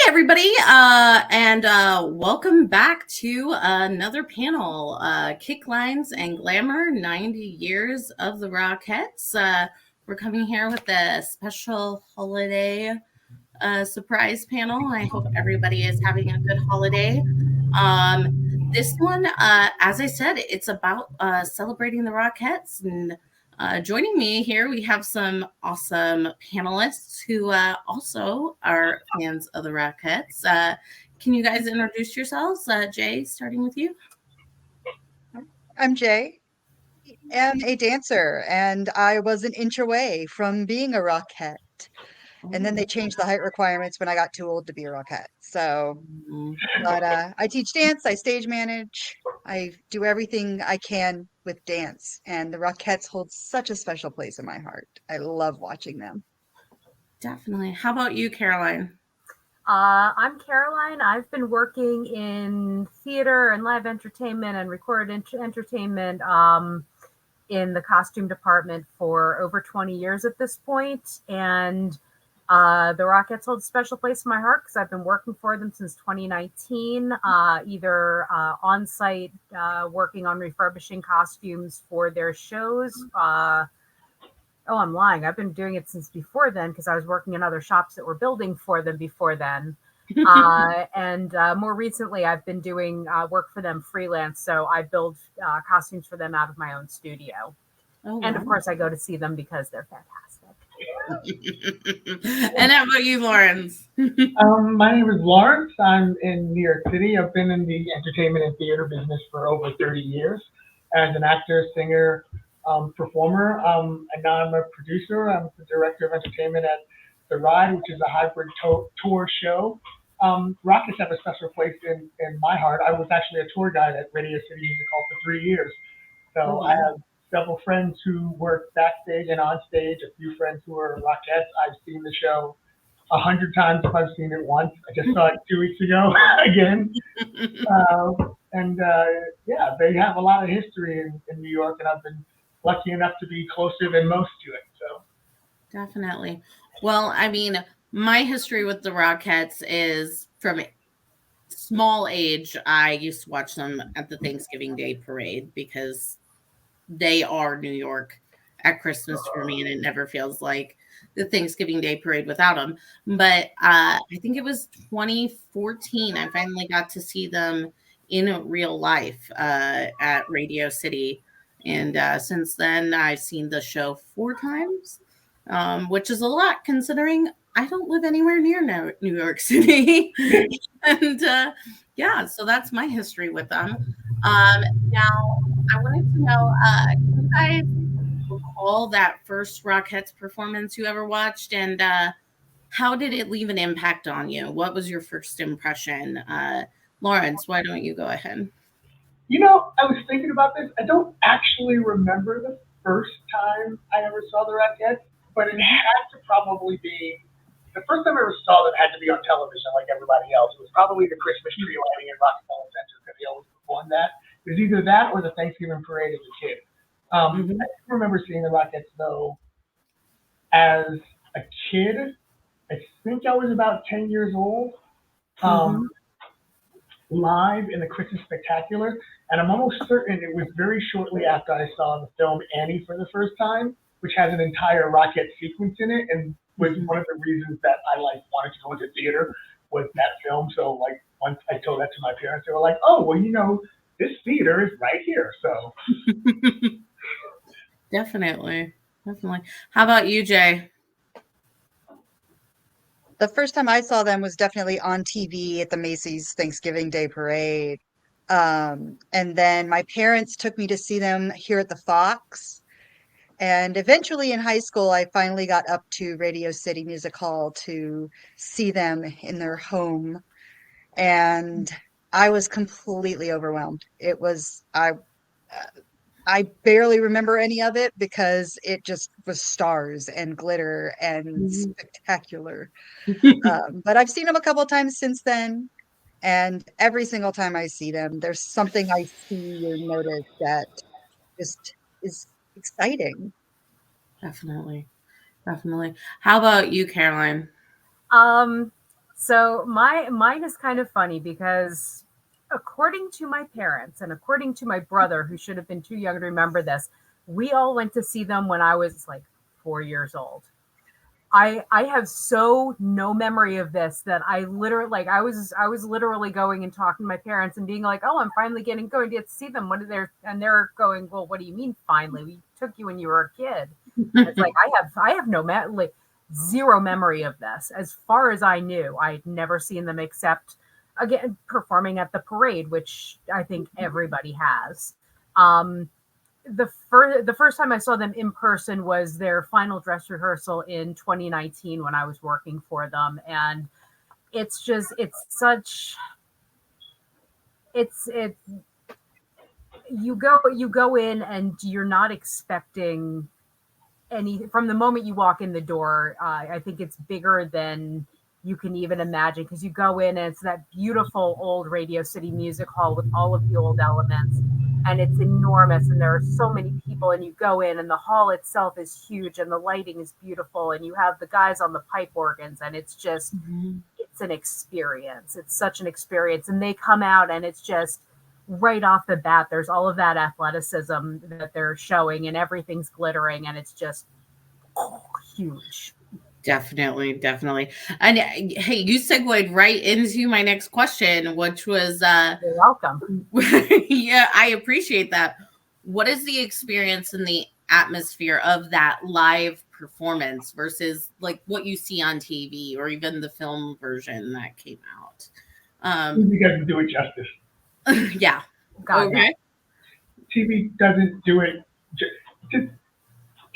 everybody, and welcome back to another panel, Kicklines and Glamour, 90 Years of the Rockettes. We're coming here with a special holiday surprise panel. I hope everybody is having a good holiday. This one, as I said, it's about celebrating the Rockettes. And joining me here, we have some awesome panelists who also are fans of the Rockettes. Can you guys introduce yourselves? Jay, starting with you. I'm Jay. I am a dancer, and I was an inch away from being a rockette. And then they changed the height requirements when I got too old to be a rockette. But I teach dance, I stage manage, I do everything I can with dance, and the Rockettes hold such a special place in my heart. I love watching them. Definitely. How about you, Caroline? I'm Caroline. I've been working in theater and live entertainment and recorded entertainment in the costume department for over 20 years at this point. And the Rockettes hold a special place in my heart because I've been working for them since 2019, either on site working on refurbishing costumes for their shows. Oh, I'm lying. I've been doing it since before then because I was working in other shops that were building for them before then. And more recently, I've been doing work for them freelance. So I build costumes for them out of my own studio. Oh, and of course, I go to see them because they're fantastic. And how about you, Lawrence? My name is Lawrence. I'm in New York City. I've been in the entertainment and theater business for over 30 years as an actor, singer, performer. And now I'm a producer. I'm the director of entertainment at The Ride, which is a hybrid tour show. Rockets have a special place in my heart. I was actually a tour guide at Radio City Music Hall for 3 years. So I have several friends who work backstage and on stage, a few friends who are Rockettes. I've seen the show 100 times if I've seen it once. I just saw it 2 weeks ago again. Yeah, they have a lot of history in New York, and I've been lucky enough to be closer than most to it. So definitely. Well, I mean, my history with the Rockettes is from small age. I used to watch them at the Thanksgiving Day parade because they are New York at Christmas for me, and it never feels like the Thanksgiving Day parade without them. But I think it was 2014. I finally got to see them in real life at Radio City. And since then, I've seen the show 4 times, which is a lot considering I don't live anywhere near New York City. And yeah, so that's my history with them. Now, I wanted to know, can you guys recall that first Rockettes performance you ever watched? And how did it leave an impact on you? What was your first impression? Lawrence, why don't you go ahead? You know, I was thinking about this. I don't actually remember the first time I ever saw the Rockettes, but it had to probably be the first time I ever saw them had to be on television like everybody else. It was probably the Christmas tree lighting in Rockefeller Center because they always performed that. It was either that or the Thanksgiving parade as a kid. I remember seeing the Rockettes though as a kid. I think I was about 10 years old. Live in the Christmas Spectacular, and I'm almost certain it was very shortly after I saw the film Annie for the first time, which has an entire Rockette sequence in it, and was one of the reasons that I wanted to go into theater was that film. So once I told that to my parents, they were like, "Oh, well, this theater is right here." So definitely. How about you, Jay? The first time I saw them was definitely on TV at the Macy's Thanksgiving Day Parade. And then my parents took me to see them here at the Fox. And eventually in high school, I finally got up to Radio City Music Hall to see them in their home. And I was completely overwhelmed. I barely remember any of it because it just was stars and glitter and spectacular. But I've seen them a couple times since then, and every single time I see them, there's something I see or notice that just is exciting. Definitely. How about you, Caroline? So mine is kind of funny because according to my parents and according to my brother, who should have been too young to remember this, we all went to see them when I was like 4 years old. I have so no memory of this that I literally like I was literally going and talking to my parents and being like, oh, I'm finally going to get to see them. What are they? And they're going, well, what do you mean finally? We took you when you were a kid. It's like I have no like zero memory of this. As far as I knew, I'd never seen them except again performing at the parade, which I think everybody has. Um, the first time I saw them in person was their final dress rehearsal in 2019 when I was working for them, and it's you go in and you're not expecting any from the moment you walk in the door. I think it's bigger than you can even imagine because you go in and it's that beautiful old Radio City Music Hall with all of the old elements, and it's enormous, and there are so many people, and you go in, and the hall itself is huge, and the lighting is beautiful, and you have the guys on the pipe organs, and it's an experience. It's such an experience, and they come out, and it's just right off the bat, there's all of that athleticism that they're showing, and everything's glittering, and it's just huge. Definitely, definitely. And hey, you segued right into my next question, which was You're welcome. yeah, I appreciate that. What is the experience and the atmosphere of that live performance versus like what you see on TV or even the film version that came out? TV doesn't do it justice. Yeah. God, no. Okay. TV doesn't do it.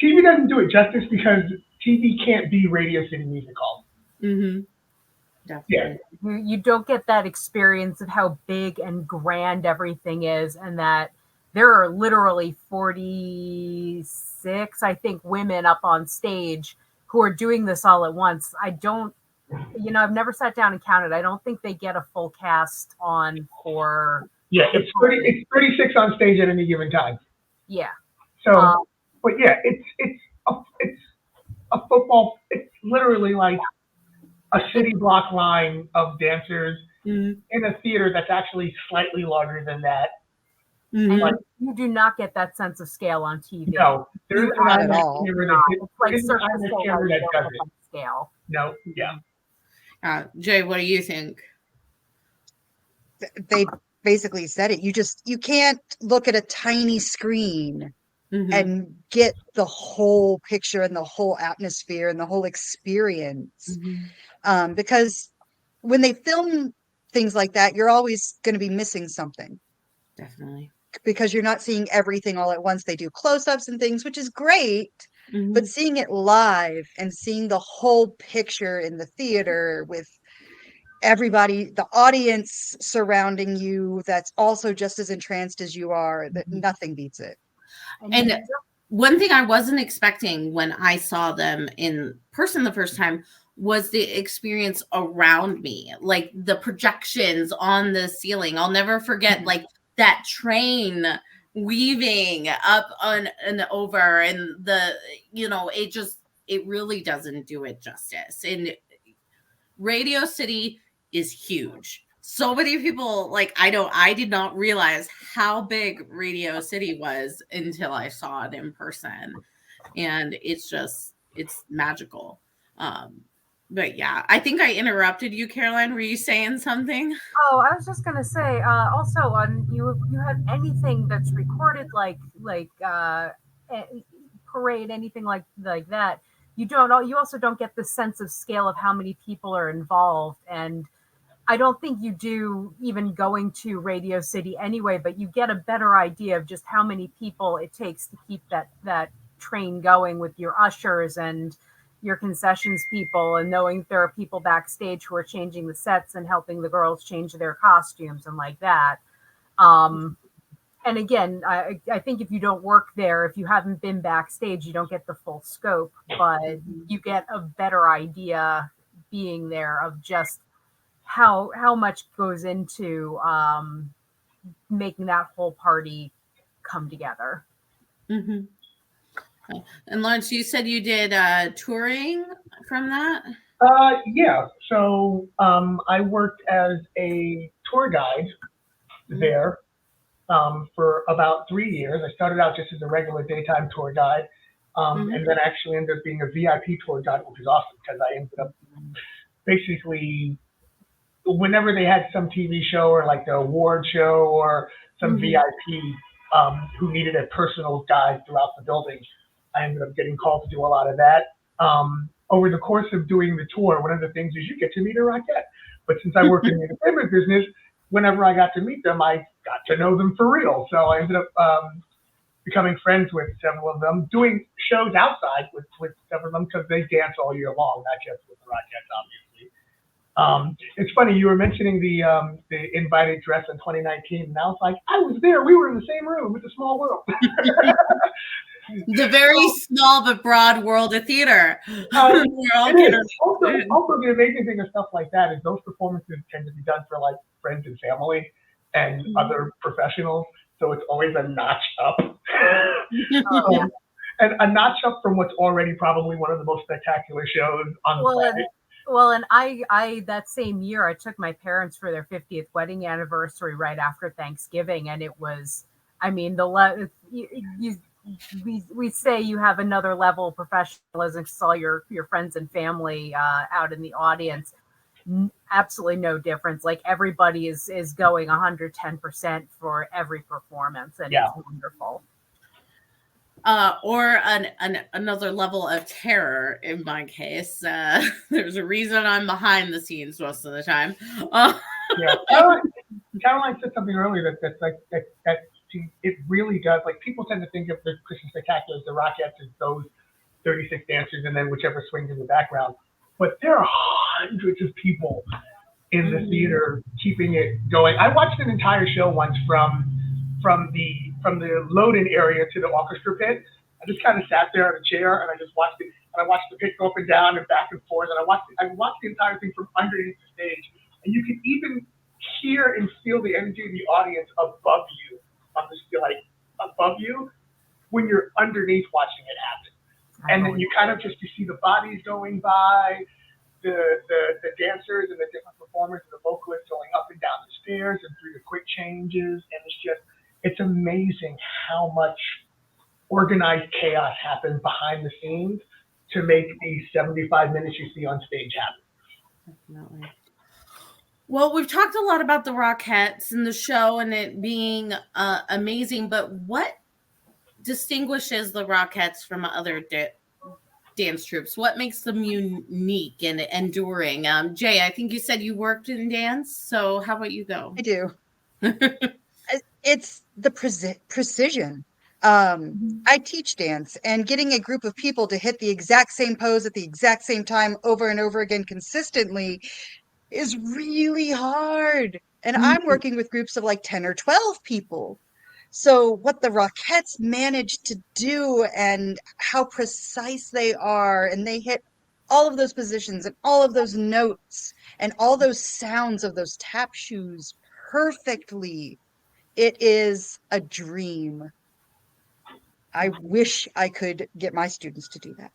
TV doesn't do it justice because TV can't be Radio City Music Hall. Mm-hmm. Yeah, Definitely. You don't get that experience of how big and grand everything is, and that there are literally 46, I think, women up on stage who are doing this all at once. I've never sat down and counted. I don't think they get a full cast on for. yeah. It's 36 on stage at any given time. Yeah. So, but yeah, it's a football. It's literally like a city block line of dancers Mm-hmm. in a theater that's actually slightly larger than that. Mm-hmm. And you do not get that sense of scale on TV. No, there's You Not an at IMAX all. camera It's like there's an Cirque du IMAX Soleil camera that does level it. of scale. No, yeah. Jay, what do you think? They basically said it. You can't look at a tiny screen Mm-hmm. and get the whole picture and the whole atmosphere and the whole experience. Mm-hmm. Because when they film things like that, you're always going to be missing something Definitely. because you're not seeing everything all at once. They do close-ups and things, which is great, Mm-hmm. but seeing it live and seeing the whole picture in the theater with everybody, the audience surrounding you, that's also just as entranced as you are, that nothing beats it. And one thing I wasn't expecting when I saw them in person the first time was the experience around me, like the projections on the ceiling. I'll never forget like that train weaving up on and over, and it really doesn't do it justice. And Radio City is huge. So many people I did not realize how big Radio City was until I saw it in person. And it's magical. But yeah, I think I interrupted you, Caroline. Were you saying something? Oh, I was just gonna say. Also, on you have anything that's recorded parade, anything like that. You also don't get the sense of scale of how many people are involved, and I don't think you do even going to Radio City anyway. But you get a better idea of just how many people it takes to keep that train going with your ushers and your concessions people, and knowing there are people backstage who are changing the sets and helping the girls change their costumes and like that. And again, I think if you don't work there, if you haven't been backstage, you don't get the full scope, but you get a better idea being there of just how much goes into making that whole party come together. Mm-hmm. And Lawrence, you said you did touring from that? Yeah. So I worked as a tour guide there for about 3 years. I started out just as a regular daytime tour guide, Mhm. and then actually ended up being a VIP tour guide, which is awesome because I ended up basically whenever they had some TV show or like the award show or some Mhm. VIP who needed a personal guide throughout the building, I ended up getting called to do a lot of that. Over the course of doing the tour, one of the things is you get to meet a Rockette. But since I work in the entertainment business, whenever I got to meet them, I got to know them for real. So I ended up becoming friends with several of them, doing shows outside with several of them because they dance all year long, not just with the Rockettes, obviously. It's funny you were mentioning the invited dress in 2019, and I was like, I was there. We were in the same room with the small world. The very small but broad world of theater. Um, We're all it kind is. of Also, the amazing thing of stuff like that is those performances tend to be done for like friends and family and other professionals, so it's always a notch up. um, and a notch up from what's already probably one of the most spectacular shows on the Well, and planet. I that same year I took my parents for their 50th wedding anniversary right after Thanksgiving, and it was, I mean, we say you have another level of professionalism because all your friends and family out in the audience. Absolutely no difference. Like everybody is going 110% for every performance, and Yeah. it's wonderful. or another level of terror in my case. There's a reason I'm behind the scenes most of the time. Yeah. Caroline said something earlier that's like that it really does. Like people tend to think of the Christmas Spectacular as the Rockettes as those 36 dancers and then whichever swings in the background. But there are hundreds of people in the theater keeping it going. I watched an entire show once from the load-in area to the orchestra pit. I just kind of sat there in a chair and I just watched it. And I watched the pit go up and down and back and forth. And I watched the entire thing from underneath the stage. And you can even hear and feel the energy of the audience above you on the like above you when you're underneath watching it happen. And then you kind of just you see the bodies going by, the dancers and the different performers and the vocalists going up and down the stairs and through the quick changes, and it's amazing how much organized chaos happens behind the scenes to make these 75 minutes you see on stage happen. Definitely. Well, we've talked a lot about the Rockettes and the show and it being amazing, but what distinguishes the Rockettes from other dance troupes? What makes them unique and enduring? Jay, I think you said you worked in dance, so how about you go? I do. It's the precision. I teach dance, and getting a group of people to hit the exact same pose at the exact same time over and over again consistently is really hard. And I'm working with groups of like 10 or 12 people. So what the Rockettes managed to do and how precise they are, and they hit all of those positions and all of those notes and all those sounds of those tap shoes perfectly. It is a dream. I wish I could get my students to do that.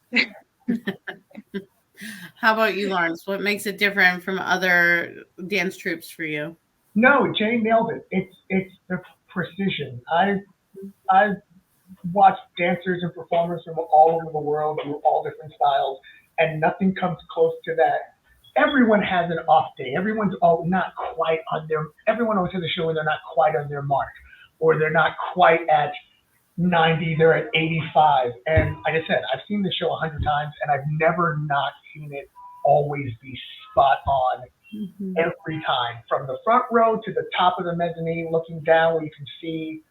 How about you, Lawrence? What makes it different from other dance troupes for you? No, Jay nailed it. It's the precision. I've watched dancers and performers from all over the world do all different styles, and nothing comes close to that. Everyone has an off day. Everyone's all not quite on their. Everyone always has a show where they're not quite on their mark, or they're not quite at 90. They're at 85. And like I said, I've seen the show 100 times, and I've never not seen it always be spot on every time, from the front row to the top of the mezzanine, looking down where you can see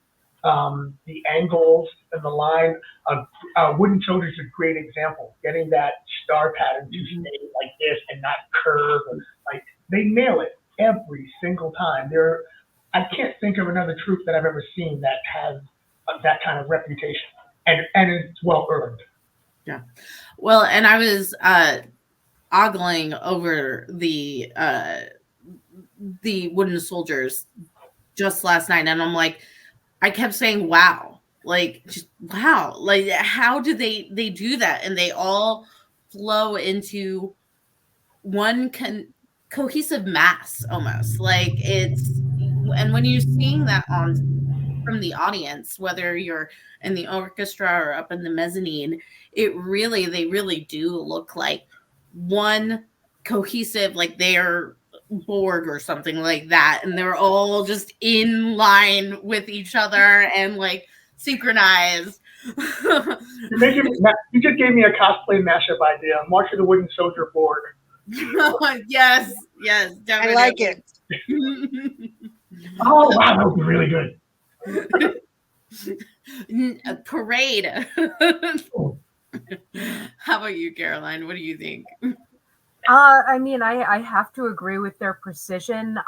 the angles and the line. Wooden Shoulders is a great example. Getting that star pattern to stay like this and not curve, like they nail it every single time. I can't think of another troupe that I've ever seen that has that kind of reputation, and it's well earned. Yeah. Well, and I was ogling over the Wooden Soldiers just last night, and I'm like, I kept saying, "Wow!" Like, just wow! Like, how do they do that? And they all flow into one cohesive mass almost. Like it's, and when you're seeing that on from the audience, whether you're in the orchestra or up in the mezzanine, they really do look like one cohesive, like they're Borg or something like that, and they're all just in line with each other and like synchronized. You just gave me a cosplay mashup idea. March of the Wooden Soldier Borg. Yes, definitely. I like it. Oh wow, that would be really good. A parade. Oh. How about you, Caroline? What do you think? I mean, I have to agree with their precision.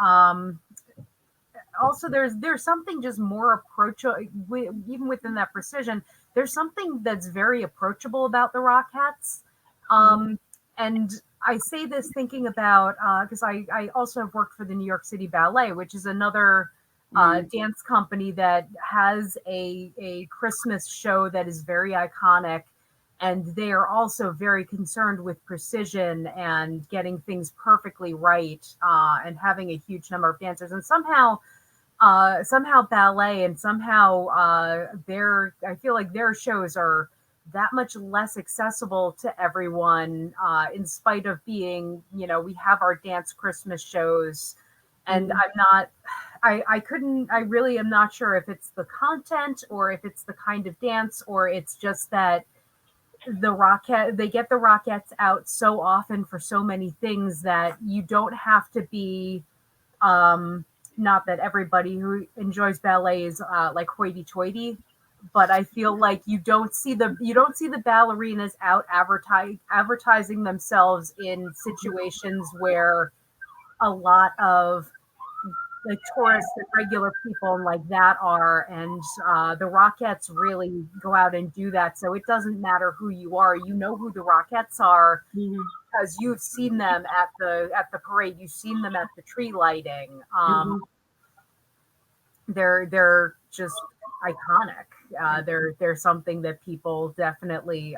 Also, there's something just more approachable, even within that precision. There's something that's very approachable about the Rockettes. And I say this thinking about, because I also have worked for the New York City Ballet, which is another dance company that has a Christmas show that is very iconic. And they are also very concerned with precision and getting things perfectly right, and having a huge number of dancers. And somehow ballet and somehow I feel like their shows are that much less accessible to everyone, in spite of being, we have our dance Christmas shows. And I really am not sure if it's the content or if it's the kind of dance, or it's just that they get the Rockettes out so often for so many things that you don't have to be, not that everybody who enjoys ballet is like hoity-toity, but I feel like you don't see the ballerinas out advertising themselves in situations where a lot of the tourists and regular people and like that are, and the Rockettes really go out and do that. So it doesn't matter who you are, you know who the Rockettes are, because you've seen them at the parade, you've seen them at the tree lighting. They're just iconic. They're something that people definitely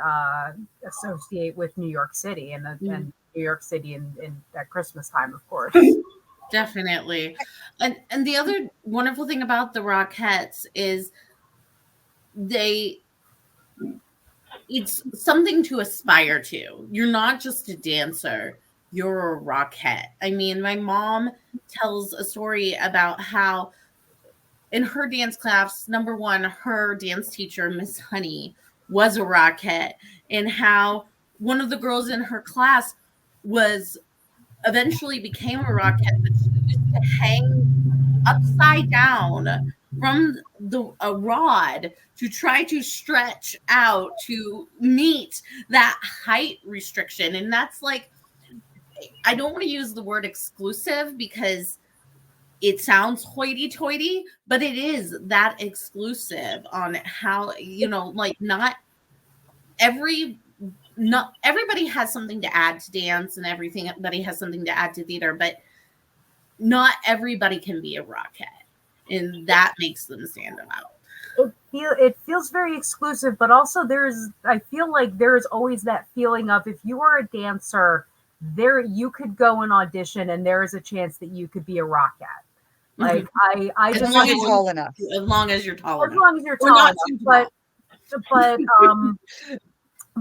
associate with New York City, and New York City in at Christmas time, of course. Definitely. And the other wonderful thing about the Rockettes is it's something to aspire to. You're not just a dancer, you're a Rockette. I mean, my mom tells a story about how in her dance class, number one, her dance teacher, Miss Honey, was a Rockette, and how one of the girls in her class eventually became a Rockette, but she used to hang upside down from a rod to try to stretch out to meet that height restriction. And that's like, I don't want to use the word exclusive because it sounds hoity-toity, but it is that exclusive on how, like not everybody has something to add to dance, and everybody has something to add to theater, but not everybody can be a Rockette, and that makes them stand out. It feels very exclusive, but also I feel like there's always that feeling of, if you are a dancer, you could go and audition, and there is a chance that you could be a Rockette. Like I As just long as you're tall enough. As long as you're tall enough. As long as you're tall enough.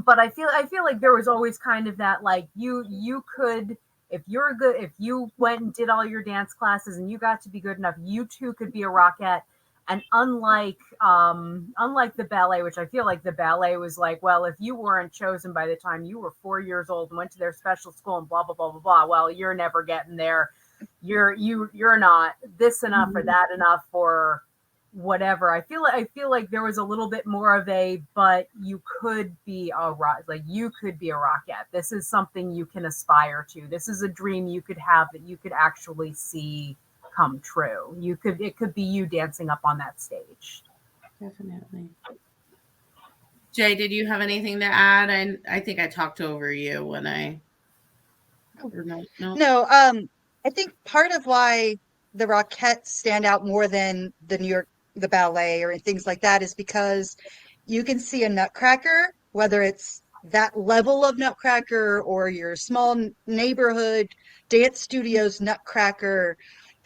But I feel like there was always kind of that, like you could, if you went and did all your dance classes and you got to be good enough, you too could be a Rockette. And unlike the ballet, which I feel like the ballet was like, well, if you weren't chosen by the time you were 4 years old and went to their special school and blah blah blah blah blah, well, you're never getting there. You're not this enough or that enough or whatever. I feel like there was a little bit more of but you could be you could be a Rockette. This is something you can aspire to. This is a dream you could have that you could actually see come true. It could be you dancing up on that stage. Definitely. Jay, did you have anything to add? I think I talked over you when I. No, I think part of why the Rockettes stand out more than the ballet or things like that is because you can see a nutcracker, whether it's that level of Nutcracker or your small neighborhood dance studios Nutcracker,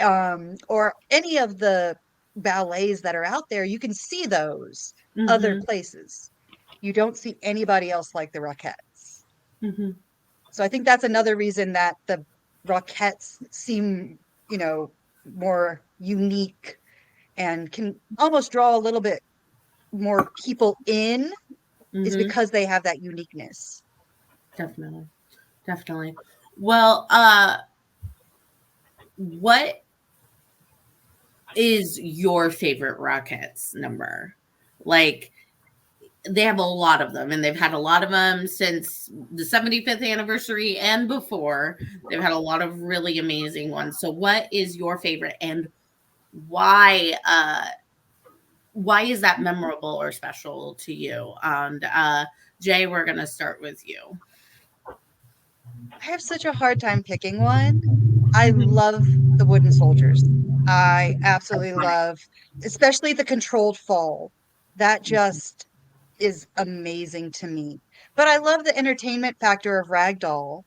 or any of the ballets that are out there, you can see those other Mm-hmm. places. You don't see anybody else like the Rockettes. Mm-hmm. So I think that's another reason that the Rockettes seem, more unique and can almost draw a little bit more people in, is Mm-hmm. because they have that uniqueness. Definitely. Definitely. Well, what is your favorite Rockettes number? Like, they have a lot of them, and they've had a lot of them since the 75th anniversary and before. They've had a lot of really amazing ones. So, what is your favorite, and why? Why is that memorable or special to you? And Jay, we're gonna start with you. I have such a hard time picking one. I Mhm. love the wooden soldiers. I absolutely love, especially the controlled fall. That just is amazing to me. But I love the entertainment factor of Ragdoll.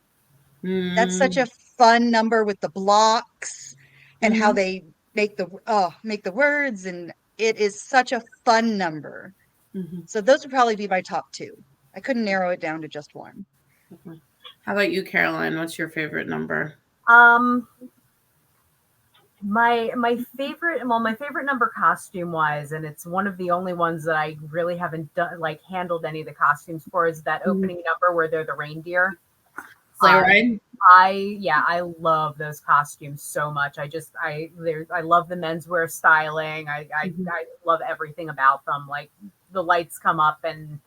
That's such Mm-hmm. a fun number with the blocks and how Mm-hmm. they make the words, and it is such a fun number. Mm-hmm. So those would probably be my top two. I couldn't narrow it down to just one. How about you, Caroline? What's your favorite number? Um, my favorite number costume wise, and it's one of the only ones that I really haven't done like handled any of the costumes for, is that opening number where they're the reindeer. Sleigh Uh, ride? I love those costumes so much. I love the menswear styling. Mhm. I love everything about them. Like the lights come up and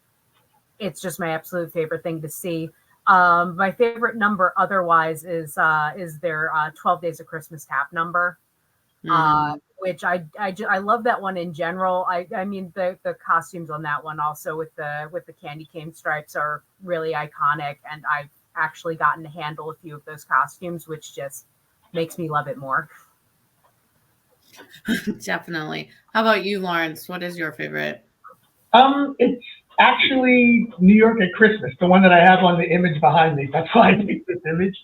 it's just my absolute favorite thing to see. My favorite number otherwise is their 12 Days of Christmas tap number, Mm, which I love that one in general. I mean the costumes on that one also with the candy cane stripes are really iconic, and I've actually gotten to handle a few of those costumes, which just makes me love it more. definitely. How about you, Lawrence? What is your favorite? It's actually New York at Christmas, the one that I have on the image behind me. That's why I picked this image.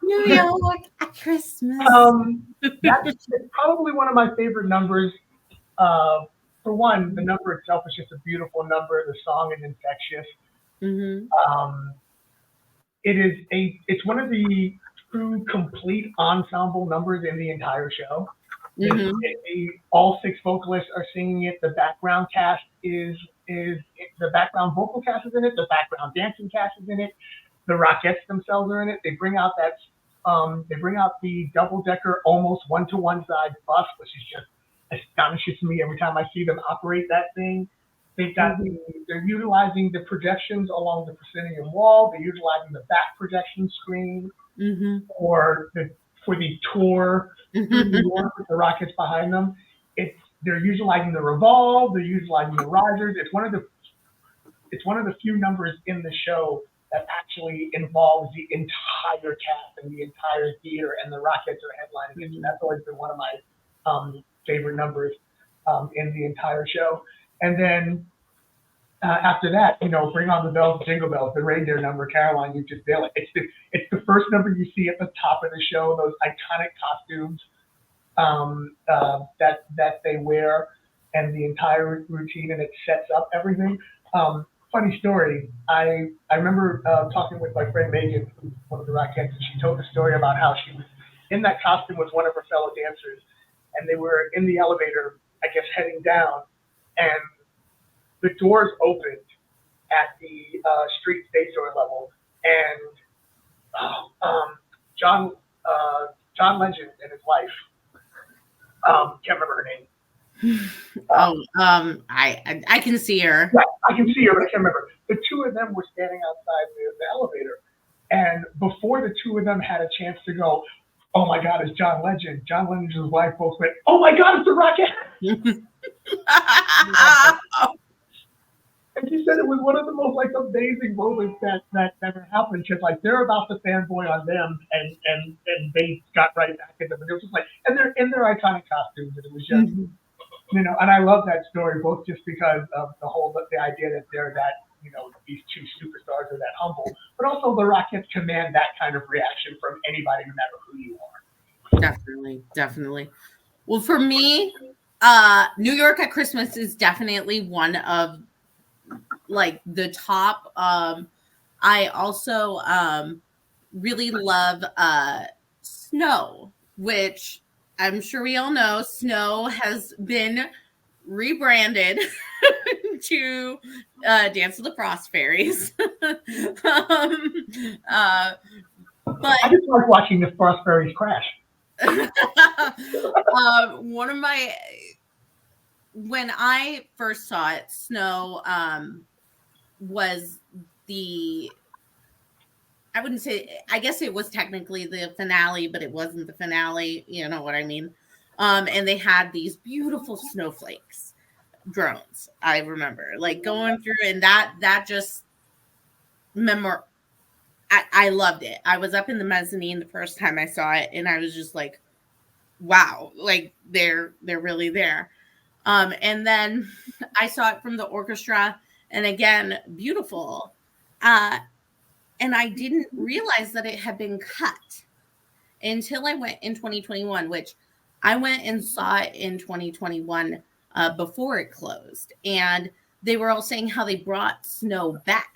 New York at Christmas. Um, that's probably one of my favorite numbers. Uh, for one, the number itself is just a beautiful number. The song is infectious. Mm-hmm. Um, it's one of the true complete ensemble numbers in the entire show. Mm-hmm. All six vocalists are singing it. The background cast is the background vocal cast is in it. The background dancing cast is in it. The Rockettes themselves are in it. They bring out the double decker almost one to one size bus, which is just astonishes me every time I see them operate that thing. They've got Mm-hmm. they're utilizing the projections along the proscenium wall. They're utilizing the back projection screen Mm-hmm. for the tour through New York with the Rockets behind them. It's they're utilizing the revolve. They're utilizing the risers. It's one of the few numbers in the show that actually involves the entire cast and the entire theater, and the Rockettes are headlining it. So that's always been one of my favorite numbers in the entire show. And then after that, bring on the bells, jingle bells, the reindeer number, Caroline, you just nailed it. It's the first number you see at the top of the show. Those iconic costumes that they wear, and the entire routine, and it sets up everything. Funny story. I remember talking with my friend Megan, who's one of the Rockettes, and she told the story about how she was in that costume with one of her fellow dancers, and they were in the elevator, I guess, heading down, and the doors opened at the street stage door level, and John John Legend and his wife, can't remember her name. Oh, I can see her. Yeah, I can see her, but I can't remember. The two of them were standing outside the elevator, and before the two of them had a chance to go, "Oh my God, it's John Legend!" John Legend's wife both went, "Oh my God, it's the Rocket!" And she said it was one of the most amazing moments that ever happened. Because they're about to fanboy on them, and they got right back at them, and it was just and they're in their iconic costumes, and it was just You know, and I love that story both just because of the idea that they're that, you know, these two superstars are that humble, but also the Rockettes command that kind of reaction from anybody, no matter who you are. Definitely, definitely. Well, for me, New York at Christmas is definitely one of like the top. I also really love Snow, which I'm sure we all know. Snow has been rebranded to Dance of the Frost Fairies. Uh, but I just like watching the Frost Fairies crash. one of my when I first saw it, Snow was the I wouldn't say I guess it was technically the finale, but it wasn't the finale, you know what I mean? And they had these beautiful snowflakes drones. I remember like going through and that just memor I loved it. I was up in the mezzanine the first time I saw it and I was just like, wow, like they're really there. And then I saw it from the orchestra, and again, beautiful. And I didn't realize that it had been cut until I went in 2021, which I went and saw it in 2021 before it closed. And they were all saying how they brought Snow back.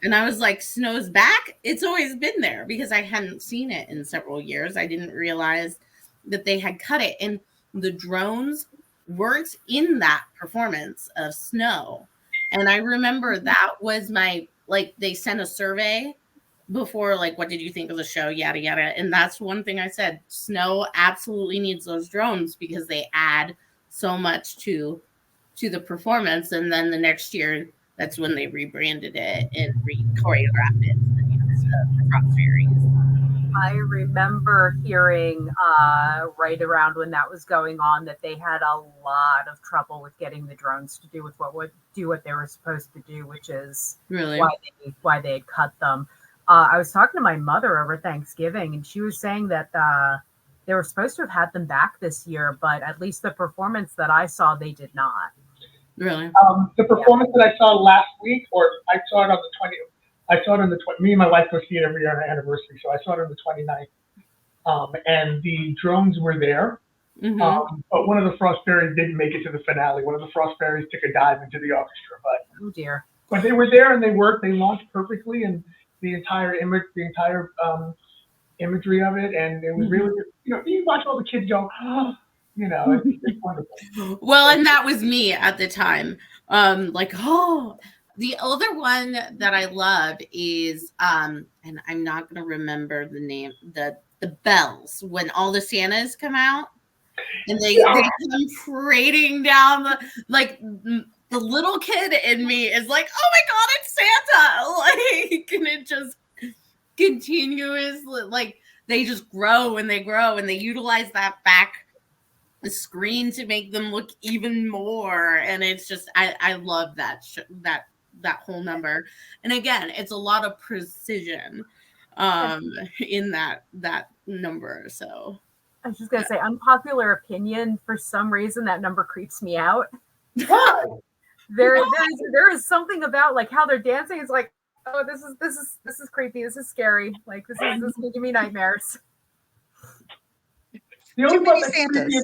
And I was like, Snow's back? It's always been there because I hadn't seen it in several years. I didn't realize that they had cut it. And the drones weren't in that performance of Snow. And I remember that was my, like, they sent a survey before, like, what did you think of the show? Yada, yada. And that's one thing I said. Snow absolutely needs those drones because they add so much to the performance. And then the next year, that's when they rebranded it and choreographed it to the Dance of the Frost Fairies. I remember hearing right around when that was going on that they had a lot of trouble with getting the drones to do what they were supposed to do, which is Really why they had cut them. I was talking to my mother over Thanksgiving, and she was saying that they were supposed to have had them back this year, but at least the performance that I saw, they did not. Really? The performance that I saw last week, or I saw it on the 20th. I saw it on the 20th. Me and my wife go see it every year on our anniversary, so I saw it on the 29th. And the drones were there, but one of the Frost Fairies didn't make it to the finale. One of the Frost Fairies took a dive into the orchestra, Oh dear. but they were there and they worked. They launched perfectly, and the entire imagery of it, and it was really, you know, you watch all the kids go, oh, you know, it's wonderful. Well, and that was me at the time. Like, oh, the other one that I love is, and I'm not going to remember the name, the bells, when all the Santas come out and they come parading down the little kid in me is like, oh my God, it's Santa. Like, and it just continuously, like, they just grow and they grow and they utilize that back screen to make them look even more. And it's just, I love that that whole number. And again, it's a lot of precision in that number. So I was just gonna say, unpopular opinion. For some reason, that number creeps me out. There is something about like how they're dancing. It's like, oh, this is creepy. This is scary. Like this is giving me nightmares. The only Too part many that's creepy is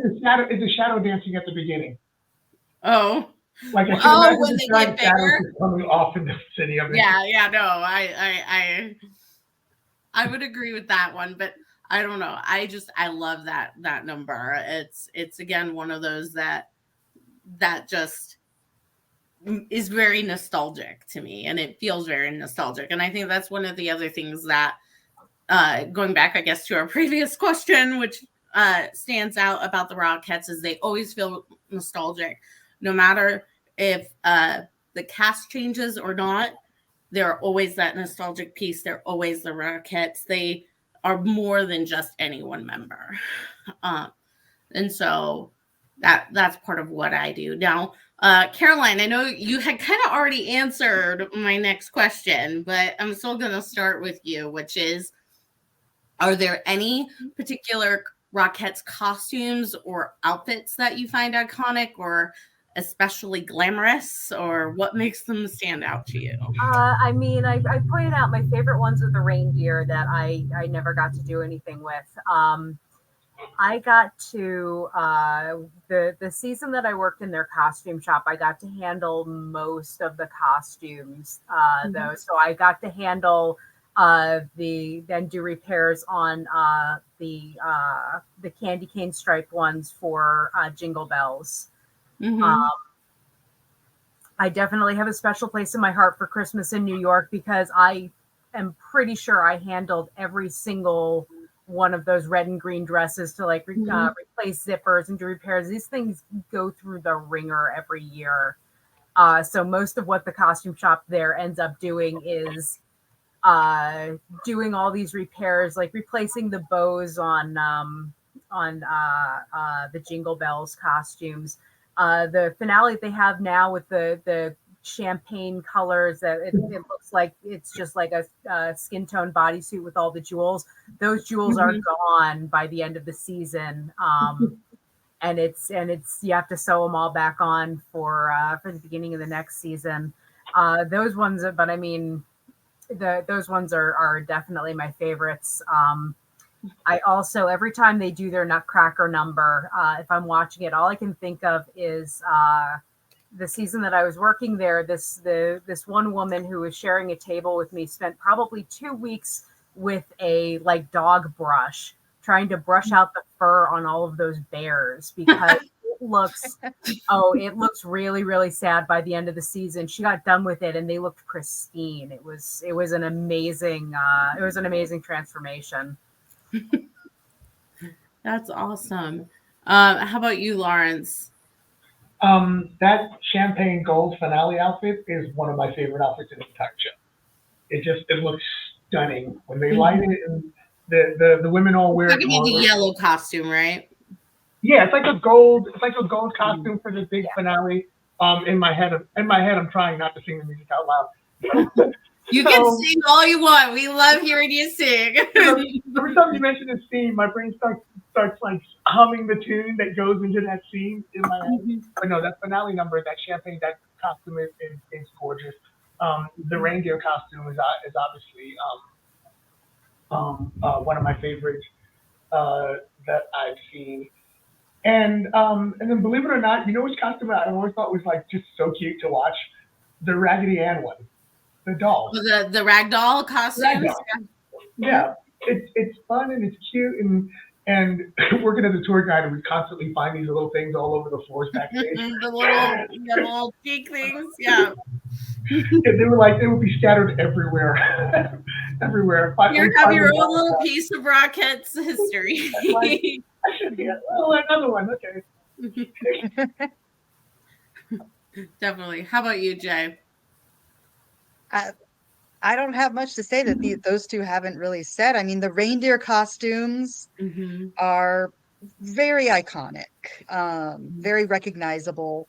the shadow dancing at the beginning. Oh. Like I can imagine when the they giant get shadows bigger? just coming off in the city of it. Yeah, no, I would agree with that one, but I don't know. I love that number. It's again one of those that just is very nostalgic to me, and it feels very nostalgic. And I think that's one of the other things that going back, I guess, to our previous question, which stands out about the Rockettes is they always feel nostalgic, no matter if the cast changes or not. They're always that nostalgic piece. They're always the Rockettes. They are more than just any one member. And so that's part of what I do. Now, Caroline, I know you had kind of already answered my next question, but I'm still going to start with you, which is, are there any particular Rockettes costumes or outfits that you find iconic or especially glamorous, or what makes them stand out to you? I mean, I pointed out my favorite ones are the reindeer that I never got to do anything with. I got to the season that I worked in their costume shop. I got to handle most of the costumes, though. So I got to handle then do repairs on the candy cane striped ones for Jingle Bells. Mm-hmm. I definitely have a special place in my heart for Christmas in New York because I am pretty sure I handled every single one of those red and green dresses to like replace zippers and do repairs. These things go through the ringer every year. So most of what the costume shop there ends up doing is doing all these repairs, like replacing the bows on the Jingle Bells costumes. The finale they have now with the champagne colors that it looks like it's just like a skin tone bodysuit with all the jewels. Those jewels are gone by the end of the season. And it's you have to sew them all back on for the beginning of the next season. Those ones, but I mean, those ones are definitely my favorites. I also, every time they do their Nutcracker number, if I'm watching it, all I can think of is the season that I was working there. This one woman who was sharing a table with me spent probably 2 weeks with a like dog brush trying to brush out the fur on all of those bears because it looks really, really sad by the end of the season. She got done with it and they looked pristine. It was an amazing transformation. That's awesome. How about you, Lawrence? That champagne gold finale outfit is one of my favorite outfits in the entire show. It looks stunning when they light it, and the women all wear it. Talking about the yellow costume, right? Yeah, it's like a gold costume for the big finale. In my head, I'm trying not to sing the music out loud. You can sing all you want. We love hearing you sing. Every time you mention this scene, my brain starts like humming the tune that goes into that scene in my head. But no, that finale number, that champagne, that costume is gorgeous. The reindeer costume is obviously one of my favorites that I've seen. And then believe it or not, you know which costume I always thought was like just so cute to watch? The Raggedy Ann one, the doll. The ragdoll costumes. Yeah, it's fun and it's cute and working as a tour guide, we constantly find these little things all over the floors backstage. the little cheek things, yeah. They would be scattered everywhere, everywhere. You have your own little piece of Rockettes history. I should get another one. Okay. Definitely. How about you, Jay? I don't have much to say that those two haven't really said. I mean, the reindeer costumes are very iconic, very recognizable.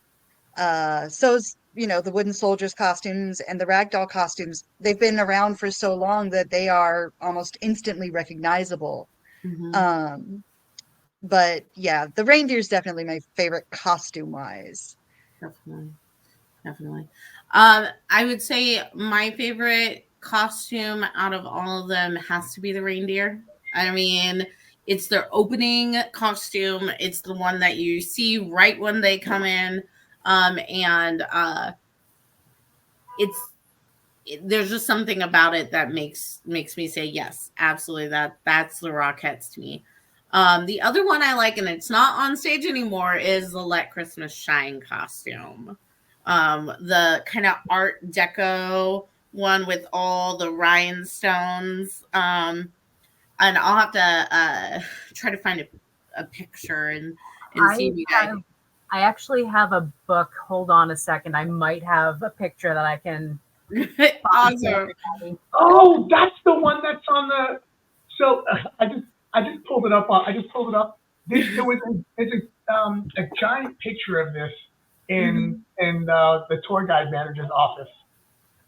So's, the wooden soldiers costumes and the ragdoll costumes. They've been around for so long that they are almost instantly recognizable. But yeah, the reindeer's definitely my favorite costume-wise. Definitely. I would say my favorite costume out of all of them has to be the reindeer. I mean, it's their opening costume. It's the one that you see right when they come in. There's just something about it that makes me say, yes, absolutely. That's the Rockettes to me. The other one I like, and it's not on stage anymore, is the Let Christmas Shine costume. The kind of Art Deco one with all the rhinestones. And I'll have to try to find a picture and see if you guys. I actually have a book. Hold on a second. I might have a picture that I can. Awesome. Oh, that's the one that's on the. So I just pulled it up. It's a giant picture of this in the tour guide manager's office.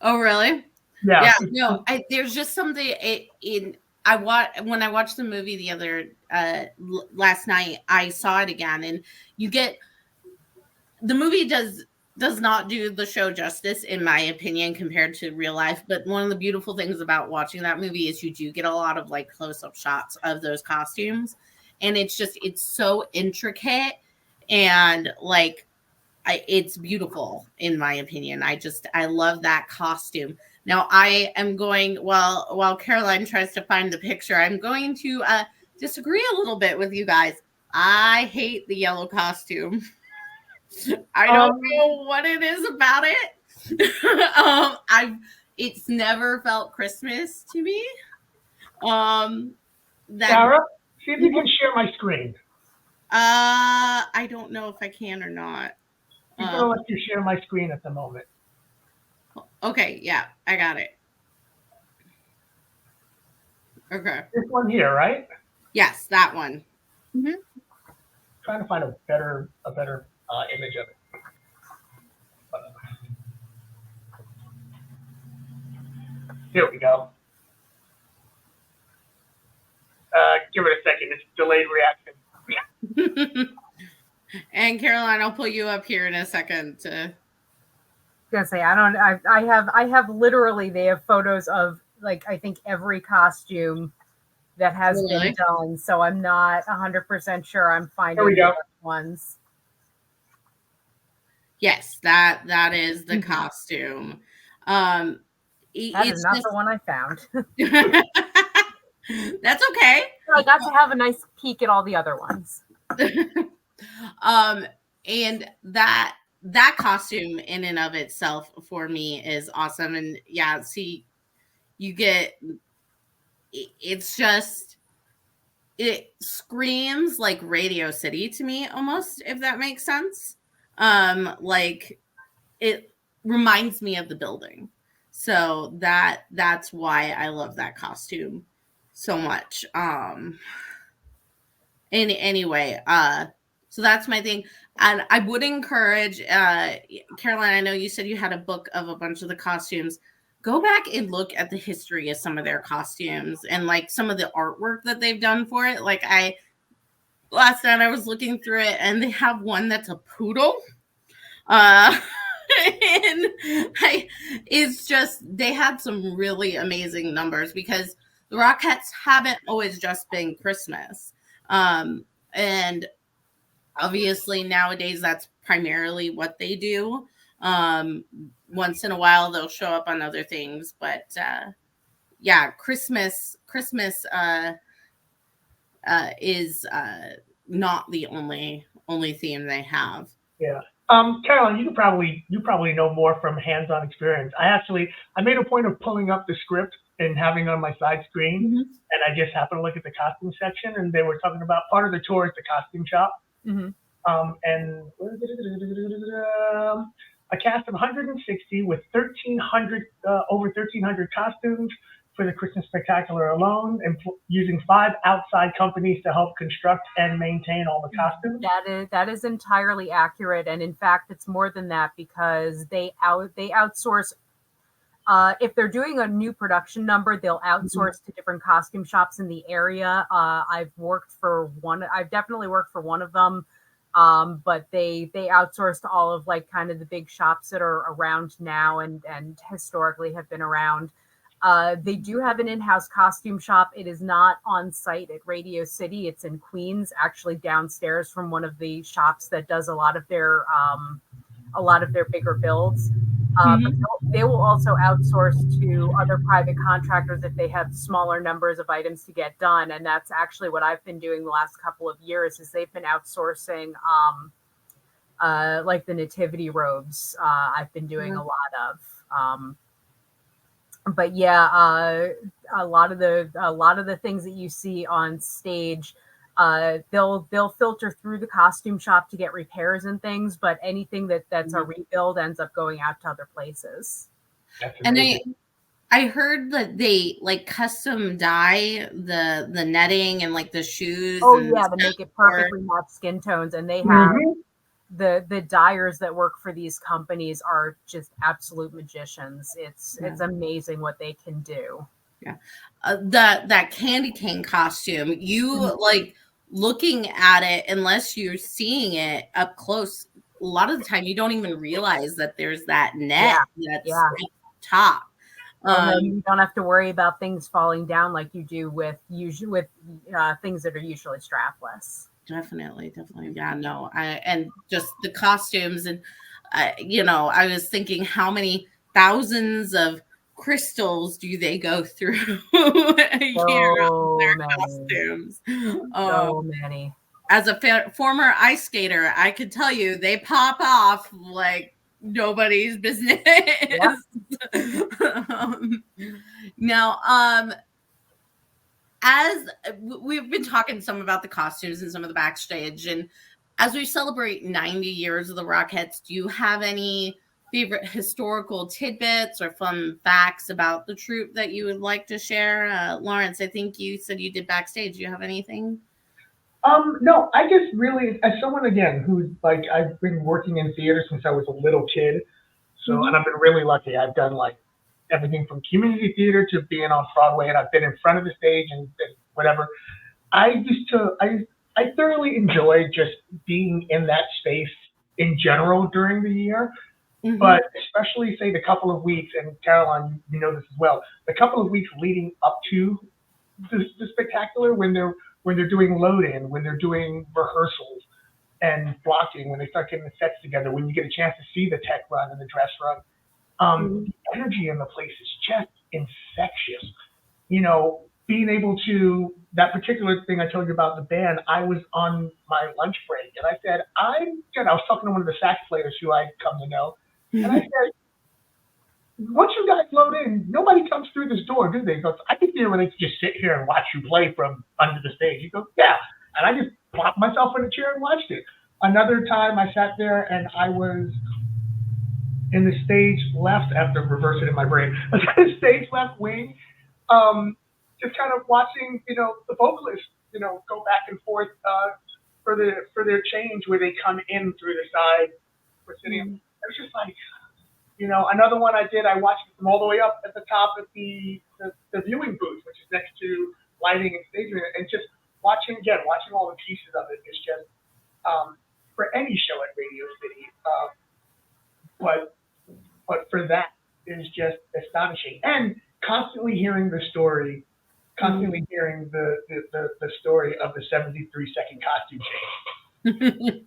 Oh, really? Yeah. No, there's just something when I watched the movie the other last night, I saw it again, and you get the movie does not do the show justice, in my opinion, compared to real life. But one of the beautiful things about watching that movie is you do get a lot of like close-up shots of those costumes, and it's so intricate, and like it's beautiful, in my opinion. I love that costume. Now I am going, while Caroline tries to find the picture, I'm going to disagree a little bit with you guys. I hate the yellow costume. I don't know what it is about it. It's never felt Christmas to me. Sarah, see if you can share my screen. I don't know if I can or not. He's gonna let you share my screen at the moment. Okay, yeah, I got it. Okay. This one here, right? Yes, that one. Mhm. Trying to find a better image of it. Here we go. Give it a second. It's delayed reaction. And Caroline, I'll pull you up here in a second to. Gonna say I have literally, they have photos of like I think every costume that has been done, so I'm not 100% sure I'm finding the right ones. Yes, that is the costume. That is not the one I found. That's okay. I got to have a nice peek at all the other ones. And that costume in and of itself for me is awesome. And yeah, see, you get, it's just, it screams like Radio City to me almost, if that makes sense. Like it reminds me of the building. So that's why I love that costume so much. Anyway, so that's my thing. And I would encourage, Caroline, I know you said you had a book of a bunch of the costumes. Go back and look at the history of some of their costumes and like some of the artwork that they've done for it. Like last night I was looking through it and they have one that's a poodle. And it's just, they had some really amazing numbers because the Rockettes haven't always just been Christmas. And obviously nowadays that's primarily what they do. Once in a while they'll show up on other things, but yeah, Christmas is not the only theme they have. Yeah. Caroline, you probably know more from hands-on experience. I made a point of pulling up the script and having it on my side screen, and I just happened to look at the costume section, and they were talking about part of the tour is the costume shop, and a cast of 160 with 1,300 over 1,300 costumes for the Christmas Spectacular alone, and using 5 outside companies to help construct and maintain all the costumes. That is entirely accurate, and in fact, it's more than that because they outsource. If they're doing a new production number, they'll outsource to different costume shops in the area. I've definitely worked for one of them, but they outsource to all of like kind of the big shops that are around now and historically have been around. They do have an in-house costume shop. It is not on site at Radio City. It's in Queens, actually downstairs from one of the shops that does a lot of their bigger builds. But they will also outsource to other private contractors if they have smaller numbers of items to get done. And that's actually what I've been doing the last couple of years is they've been outsourcing like the nativity robes. I've been doing a lot of. But yeah, a lot of the things that you see on stage, they'll filter through the costume shop to get repairs and things, but anything that's a rebuild ends up going out to other places. And I heard that they like custom dye the netting and like the shoes. Oh yeah, to make it perfectly match skin tones, and they have the dyers that work for these companies are just absolute magicians. It's amazing what they can do. Yeah. That candy cane costume, you like looking at it, unless you're seeing it up close, a lot of the time you don't even realize that there's that net Yeah, that's yeah. up top. And then Um, you don't have to worry about things falling down like you do with things that are usually strapless. Definitely, definitely. Yeah, no. And just the costumes and I was thinking how many thousands of crystals do they go through a year of So their many, costumes? so many. As a former ice skater, I could tell you they pop off like nobody's business. Yep. um, now, as we've been talking some about the costumes and some of the backstage, and as we celebrate 90 years of the Rockettes, do you have any favorite historical tidbits or fun facts about the troupe that you would like to share? Lawrence, I think you said you did backstage. Do you have anything? No, I just really, as someone again who's like, I've been working in theater since I was a little kid. So, and I've been really lucky. I've done like everything from community theater to being on Broadway, and I've been in front of the stage and whatever. I thoroughly enjoy just being in that space in general during the year, Mm-hmm. but especially say the couple of weeks, and Caroline, you know this as well, the couple of weeks leading up to the spectacular when they're doing load in, when they're doing rehearsals and blocking, when they start getting the sets together, when you get a chance to see the tech run and the dress run, the energy in the place is just infectious. Being able to, that particular thing I told you about the band, I was on my lunch break and I said, I was talking to one of the sax players who I'd come to know. And I said, once you guys load in, nobody comes through this door, do they? He goes, I can feel when they just sit here and watch you play from under the stage. He goes, yeah. And I just plopped myself in a chair and watched it. Another time I sat there and I was in the stage left, after reversing in my brain, I was in the stage left wing, just kind of watching, the vocalists, go back and forth for their change where they come in through the side proscenium. It was just like, another one I did, I watched it from all the way up at the top of the viewing booth, which is next to lighting and staging, and just watching all the pieces of it is just, for any show at Radio City, but for that is just astonishing. And constantly hearing the story, the story of the 73-second costume change,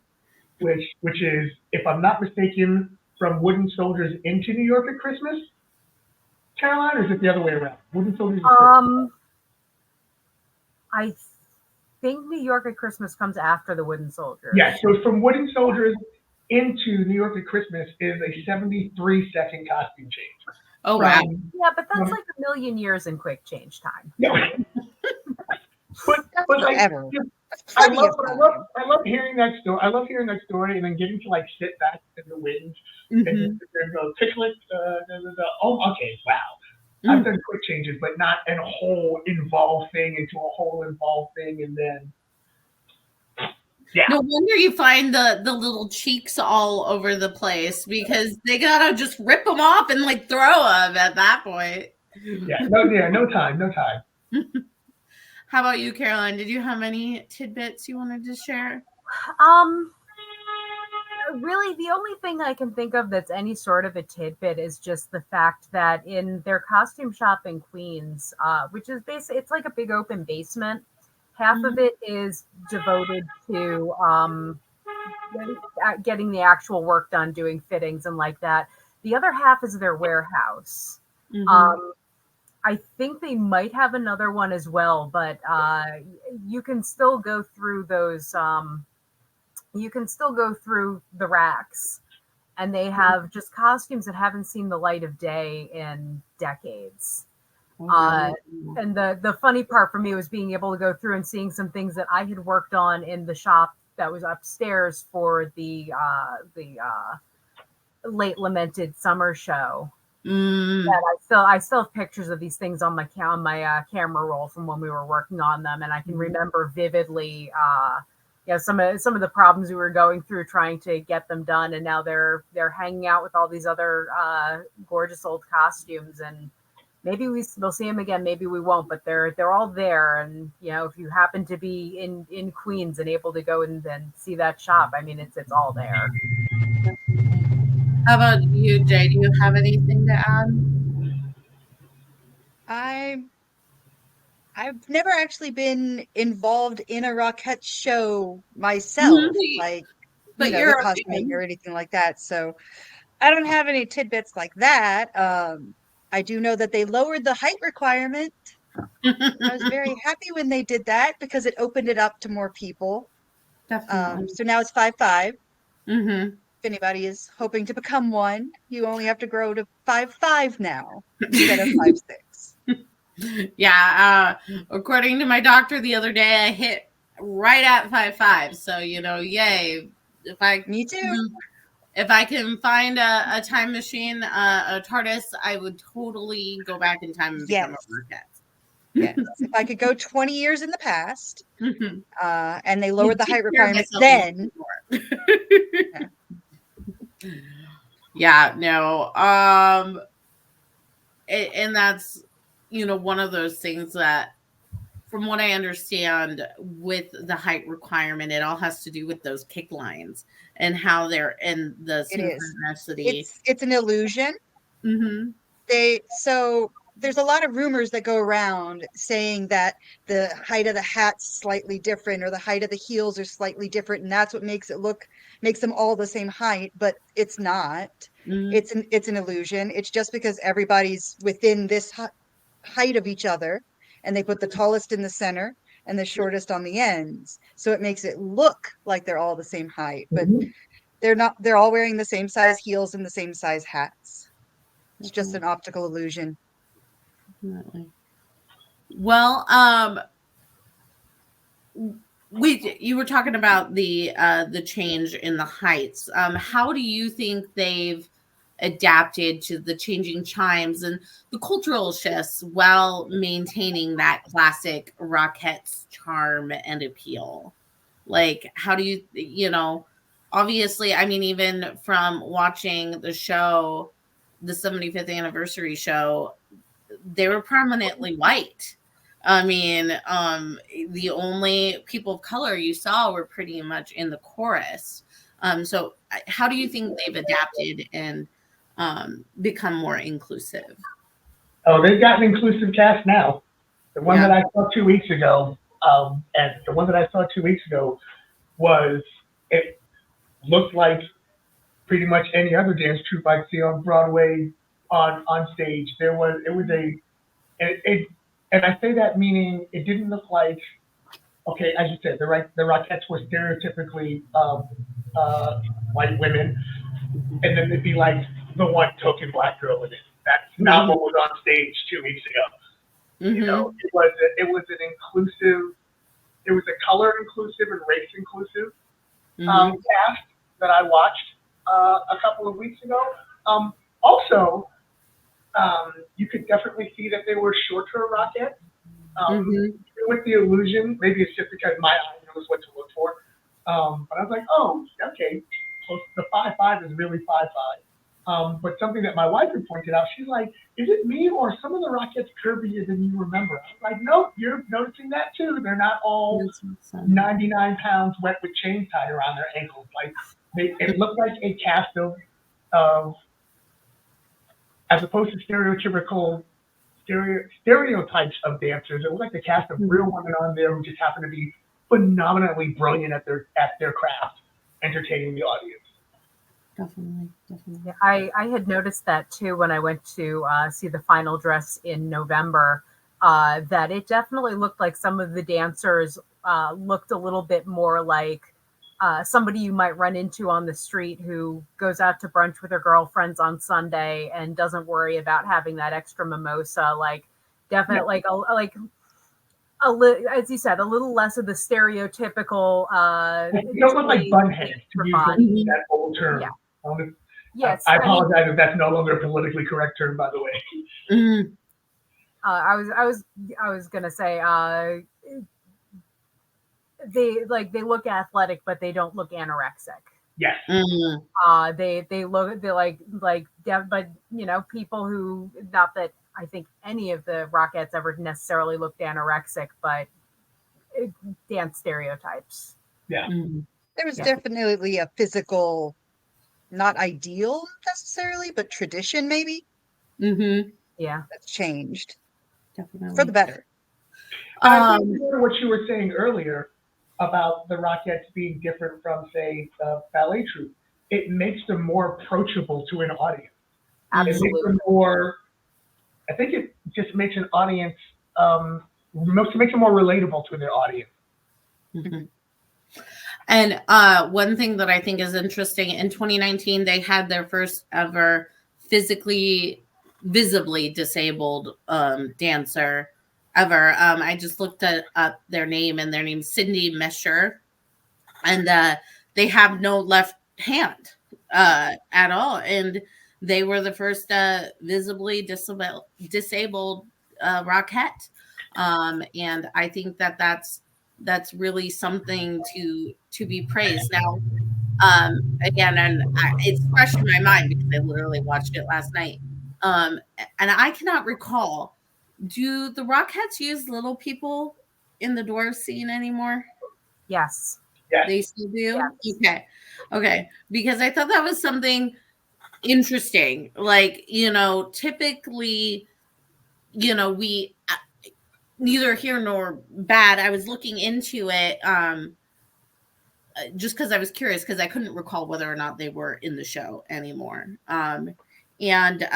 which is, if I'm not mistaken, from Wooden Soldiers into New York at Christmas. Caroline, or is it the other way around? Wooden Soldiers. I think New York at Christmas comes after the Wooden Soldiers. Yeah, so from Wooden Soldiers into New York at Christmas is a 73-second costume change. Oh, wow. Yeah, but that's like a million years in quick change time. No. but like, Forever. I love hearing that story. I love hearing that story, and then getting to like sit back in the wind and just sit there and go, ticklet, oh, okay, wow. I've done quick changes, but not a whole involved thing into a whole involved thing, and then yeah. No wonder you find the little cheeks all over the place, because they gotta just rip them off and like throw them at that point. No time. How about you, Caroline? Did you have any tidbits you wanted to share? Really, the only thing I can think of that's any sort of a tidbit is just the fact that in their costume shop in Queens, which is basically, it's like a big open basement, half of it is devoted to getting the actual work done, doing fittings and like that. The other half is their warehouse. I think they might have another one as well, but you can still go through those. You can still go through the racks, and they have just costumes that haven't seen the light of day in decades. And the funny part for me was being able to go through and seeing some things that I had worked on in the shop that was upstairs for the late lamented summer show. That I still have pictures of these things on my camera roll from when we were working on them, and I can remember vividly some of the problems we were going through trying to get them done, and now they're hanging out with all these other gorgeous old costumes, and maybe we'll see them again, maybe we won't, but they're all there. And if you happen to be in Queens and able to go and see that shop, I mean, it's all there. How about you, Jay? Do you have anything to add? I've never actually been involved in a Rockette show myself, Mhm. like, But the you're a costuming or fan. anything like that. So I don't have any tidbits like that. I do know that they lowered the height requirement. I was very happy when they did that because it opened it up to more people. Definitely. So now it's 5'5". Mm-hmm. If anybody is hoping to become one, you only have to grow to 5'5" now instead of 5'6". Yeah. According to my doctor the other day, I hit right at 5'5". So yay! If I Me too. if I can find a time machine, a TARDIS, I would totally go back in time and become a Yes. Rocket. Yes. If I could go 20 years in the past, Mm-hmm. and they Would lowered the take height care of requirement myself a little then. bit more. Yeah. Yeah, no. And that's one of those things that, from what I understand, with the height requirement, it all has to do with those kick lines and how they're in the It is. synchronicity. It's an illusion. Mm-hmm. So there's a lot of rumors that go around saying that the height of the hat's slightly different or the height of the heels are slightly different, and that's what makes them all the same height, but it's not. Mm-hmm. It's an illusion. It's just because everybody's within this height of each other, and they put the tallest in the center and the shortest on the ends, so it makes it look like they're all the same height, but they're not. They're all wearing the same size heels and the same size hats. It's just an optical illusion. Definitely. Well, you were talking about the change in the heights. How do you think they've adapted to the changing chimes and the cultural shifts while maintaining that classic Rockettes charm and appeal? Like, how do obviously, I mean, even from watching the show, the 75th anniversary show, they were prominently white. I mean, the only people of color you saw were pretty much in the chorus. So how do you think they've adapted and become more inclusive? Oh, they've got an inclusive cast now. The one Yeah. that I saw 2 weeks ago, and the one that I saw 2 weeks ago was, it looked like pretty much any other dance troupe I'd see on Broadway on stage. It was and I say that meaning it didn't look like, okay, as you said, the Rockettes were stereotypically white women, and then there'd be like the one token black girl in it. That's not what was on stage 2 weeks ago. Mm-hmm. It was an inclusive, it was a color inclusive and race inclusive Mm-hmm. cast that I watched a couple of weeks ago. Also, you could definitely see that they were shorter Rockettes. Mm-hmm. With the illusion, maybe it's just because my eye knows what to look for. But I was like, oh, okay, so the 5'5" is really 5'5". But something that my wife had pointed out, she's like, is it me or are some of the Rockettes curvier than you remember? I was like, nope, you're noticing that too. They're not all 99 pounds wet with chains tied around their ankles. Like it looked like a cast of as opposed to stereotypes of dancers. It looked like a cast of real women on there who just happen to be phenomenally brilliant at their craft, entertaining the audience. Definitely. Yeah, I had noticed that too when I went to see the final dress in November, that it definitely looked like some of the dancers looked a little bit more like somebody you might run into on the street who goes out to brunch with her girlfriends on Sunday and doesn't worry about having that extra mimosa. Like, definitely, as you said, a little less of the stereotypical. You don't look like bunheads, to use that old term. Yeah. Yes, I apologize if that's no longer a politically correct term, by the way. Mm-hmm. I was gonna say they look athletic, but they don't look anorexic. Yes. Mm-hmm. They look, but people who, not that I think any of the Rockettes ever necessarily looked anorexic, but dance stereotypes. Yeah. Mhm. There was Yeah. definitely a physical, not ideal necessarily, but tradition maybe Mhm. Yeah. that's changed for the Definitely. better. And I think Um, what you were saying earlier about the Rockettes being different from, say, the ballet troupe, it makes them more approachable to an audience. It makes Absolutely. them more. I think it just makes an audience makes it more relatable to their audience. mhm. And one thing that I think is interesting in 2019, they had their first ever physically, visibly disabled dancer ever. I just looked up their name, and their name's Cindy Mesher, and they have no left hand at all, and they were the first visibly disabled Rockette, and I think that that's really something to be praised. Now, again, and it's fresh in my mind because I literally watched it last night, and I cannot recall. Do the Rockettes use little people in the dwarf scene anymore? Yes. Yes. They still do? Yes. Okay. Okay. Because I thought that was something interesting. Like, typically, we neither here nor bad. I was looking into it just because I was curious because I couldn't recall whether or not they were in the show anymore. And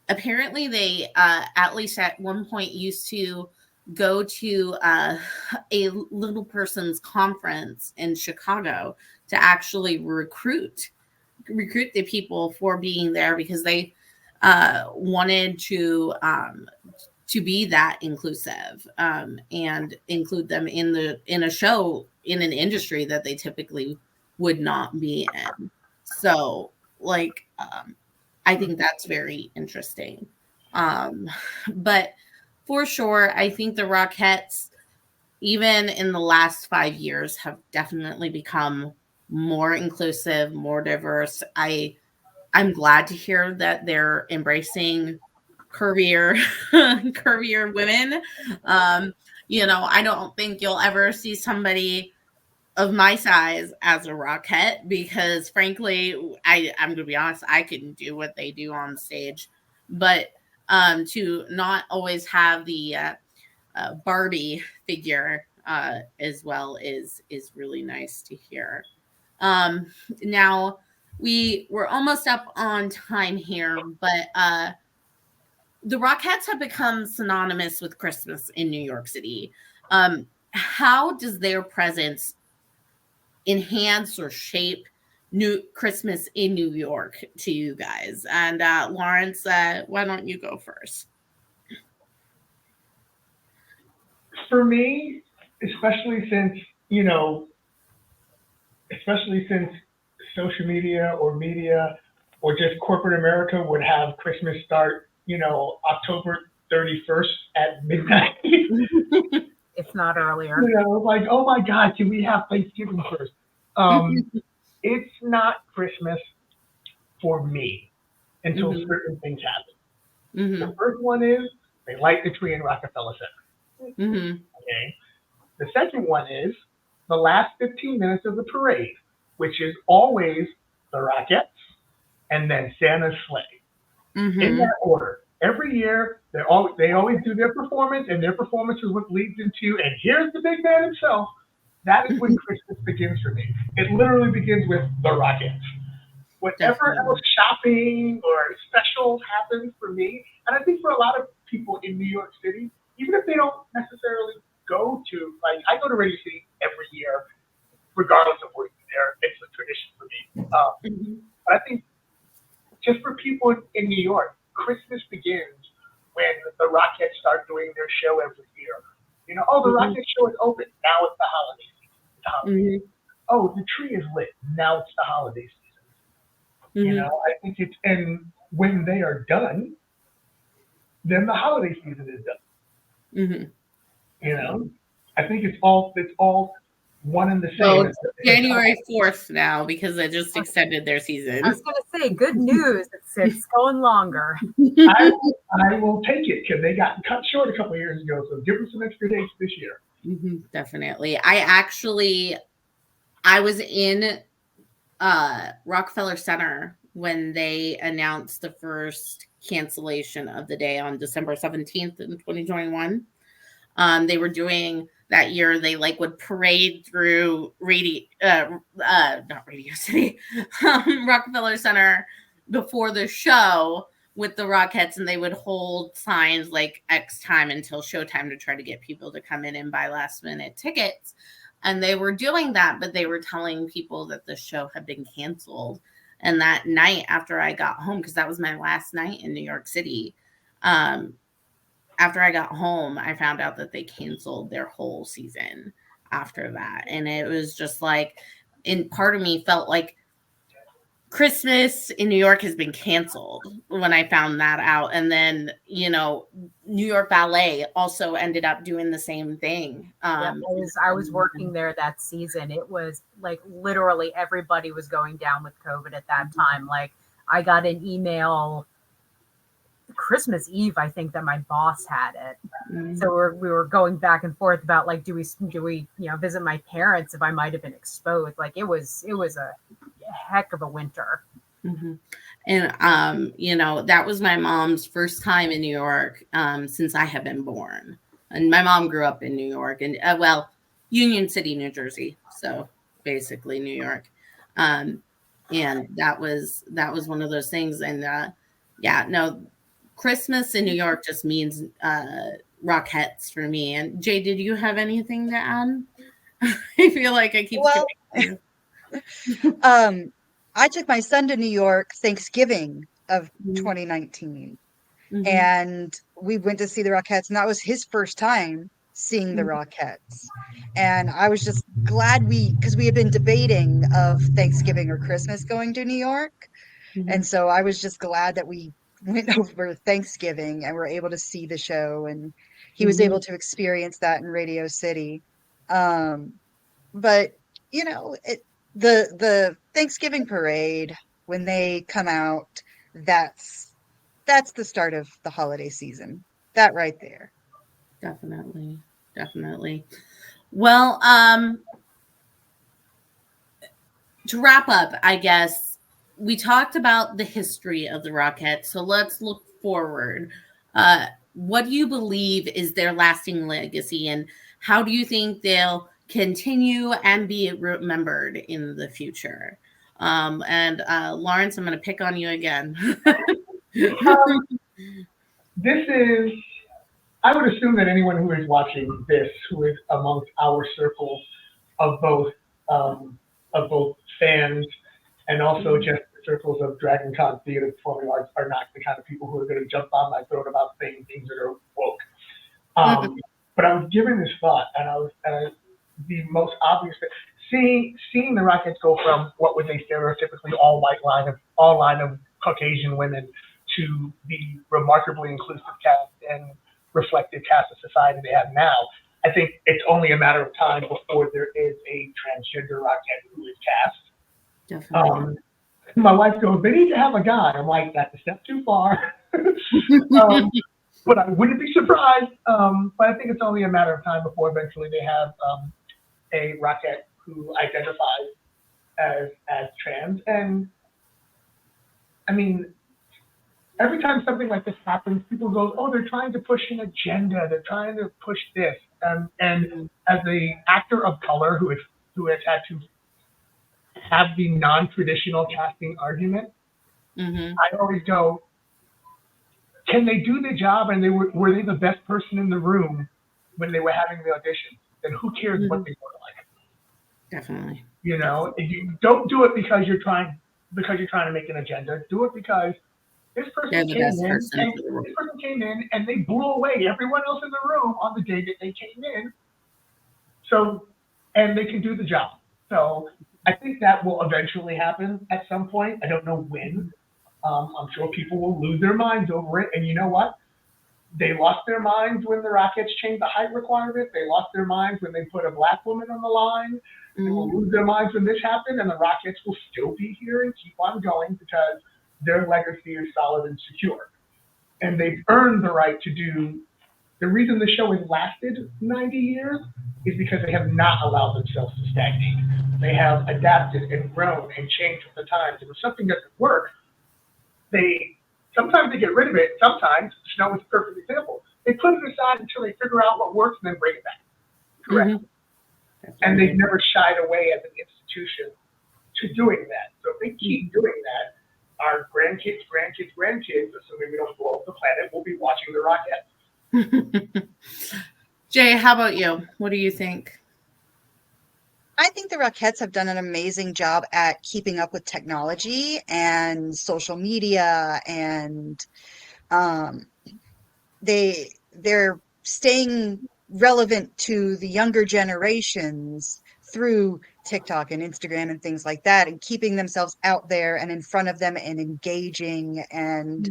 apparently they at least at one point used to go to a little person's conference in Chicago to actually recruit the people for being there because they wanted to be that inclusive and include them in a show in an industry that they typically would not be in. So, like, I think that's very interesting. Um, but for sure, I think the Rockettes, even in the last 5 years, have definitely become more inclusive, more diverse. I'm glad to hear that they're embracing curvier curvier women. Um, I don't think you'll ever see somebody of my size as a Rockette because frankly, I'm gonna be honest, I couldn't do what they do on stage. But to not always have the Barbie figure as well is really nice to hear. Now we're almost up on time here, but the Rockettes have become synonymous with Christmas in New York City. How does their presence enhance or shape New Christmas in New York to you guys? And Lawrence, why don't you go first? For me, especially since especially since social media or media or just corporate America would have Christmas start, October 31st at midnight. If not earlier. Like, oh my God, can we have Thanksgiving first? It's not Christmas for me until Mhm, certain things happen. The mhm, first one is they light the tree in Rockefeller Center. mhm, Okay. The second one is the last 15 minutes of the parade, which is always the Rockettes and then Santa's sleigh in mhm, that order. Every year, they always do their performance, and their performance is what leads into, and here's the big man himself. That is when mhm. Christmas begins for me. It literally begins with the Rockettes. Whatever else Definitely. shopping or special happens for me, and I think for a lot of people in New York City, even if they don't necessarily go to, like, I go to Radio City every year, regardless of working there. It's a tradition for me. Mhm, But I think just for people in New York, Christmas begins when the Rockettes start doing their show every year. Oh, the mhm, Rocket show is open. Now it's the holiday season. It's the holiday. mhm, Oh, the tree is lit. Now it's the holiday season. mhm, I think and when they are done, then the holiday season is done. mhm. You know, Definitely. I think it's all one and the So same. it's January 4th now because they just extended their I season. was going to say, good news. It's going longer. I will take it because they got cut short a couple of years ago. So give them some extra dates this year. Definitely. I was in Rockefeller Center when they announced the first cancellation of the day on December 17th in 2021. They were doing that year, they like would parade through not Radio City, Rockefeller Center before the show with the Rockettes, and they would hold signs like X time until showtime to try to get people to come in and buy last minute tickets. And they were doing that, but they were telling people that the show had been canceled. And that night after I got home, because that was my last night in New York City, after I got home, I found out that they canceled their whole season after that. And it was just like, and part of me felt like Christmas in New York has been canceled when I found that out. And then, New York Ballet also ended up doing the same thing. Yeah, I was working there that season. It was like literally everybody was going down with COVID at that time. Like I got an email Christmas Eve, I think, that my boss had it. So we were going back and forth about like, do we visit my parents if I might have been exposed? Like it was a heck of a winter. And that was my mom's first time in New York since I have been born. And my mom grew up in New York and Union City, New Jersey. So basically New York. And that was one of those things. And Christmas in New York just means Rockettes for me. And Jay, did you have anything to add? I feel like I keep skipping you. I took my son to New York Thanksgiving of 2019, and we went to see the Rockettes, and that was his first time seeing the Rockettes. And I was just glad because we had been debating of Thanksgiving or Christmas going to New York. And so I was just glad that we went over Thanksgiving and were able to see the show, and he was able to experience that in Radio City. But the Thanksgiving parade, when they come out, that's the start of the holiday season. That right there. Definitely. Well, to wrap up, I guess we talked about the history of the Rockettes, so let's look forward. What do you believe is their lasting legacy, and how do you think they'll continue and be remembered in the future? And Lawrence, I'm going to pick on you again. I would assume that anyone who is watching this, who is amongst our circle of both fans and also just the circles of Dragon Con theater performing arts, are not the kind of people who are going to jump on my throat about saying things that are woke. But I was given this thought, and the most obvious thing, seeing the Rockettes go from what was a stereotypically all line of Caucasian women to the remarkably inclusive cast and reflective cast of society they have now. I think it's only a matter of time before there is a transgender Rockette who is cast. Definitely. My wife goes, they need to have a guy. I'm like, that's a step too far. But I wouldn't be surprised. But I think it's only a matter of time before eventually they have a Rockette who identifies as trans. And I mean, every time something like this happens, people go, oh, they're trying to push an agenda. They're trying to push this. And as an actor of color who has had to have the non-traditional casting argument, I always go, can they do the job? And were they the best person in the room when they were having the audition? Then who cares what they look like? Definitely. You don't do it because you're trying to make an agenda. Do it because this person came in and they blew away everyone else in the room on the day that they came in. So, and they can do the job. So I think that will eventually happen at some point. I don't know when. I'm sure people will lose their minds over it. And you know what? They lost their minds when the Rockettes changed the height requirement. They lost their minds when they put a black woman on the line. They will lose their minds when this happened, and the Rockettes will still be here and keep on going because their legacy is solid and secure. And they've earned the right to do. The reason the show has lasted 90 years is because they have not allowed themselves to stagnate. They have adapted and grown and changed with the times. And if something doesn't work, they sometimes they get rid of it. Sometimes Snow is a perfect example. They put it aside until they figure out what works and then bring it back. Correct. Mm-hmm. And they've never shied away as an institution to doing that. So if they keep doing that, our grandkids, assuming we don't blow up the planet, will be watching the Rockettes. Jay, how about you? What do you think? I think the Rockettes have done an amazing job at keeping up with technology and social media, and they're staying relevant to the younger generations through TikTok and Instagram and things like that, and keeping themselves out there and in front of them and engaging. And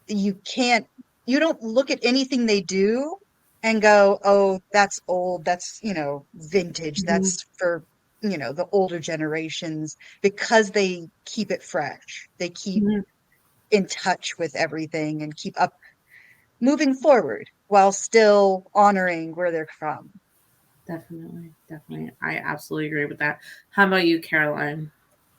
you don't look at anything they do and go, oh, that's old, that's, vintage, that's for, the older generations, because they keep it fresh. They keep in touch with everything and keep up moving forward while still honoring where they're from. Definitely. I absolutely agree with that. How about you, Caroline?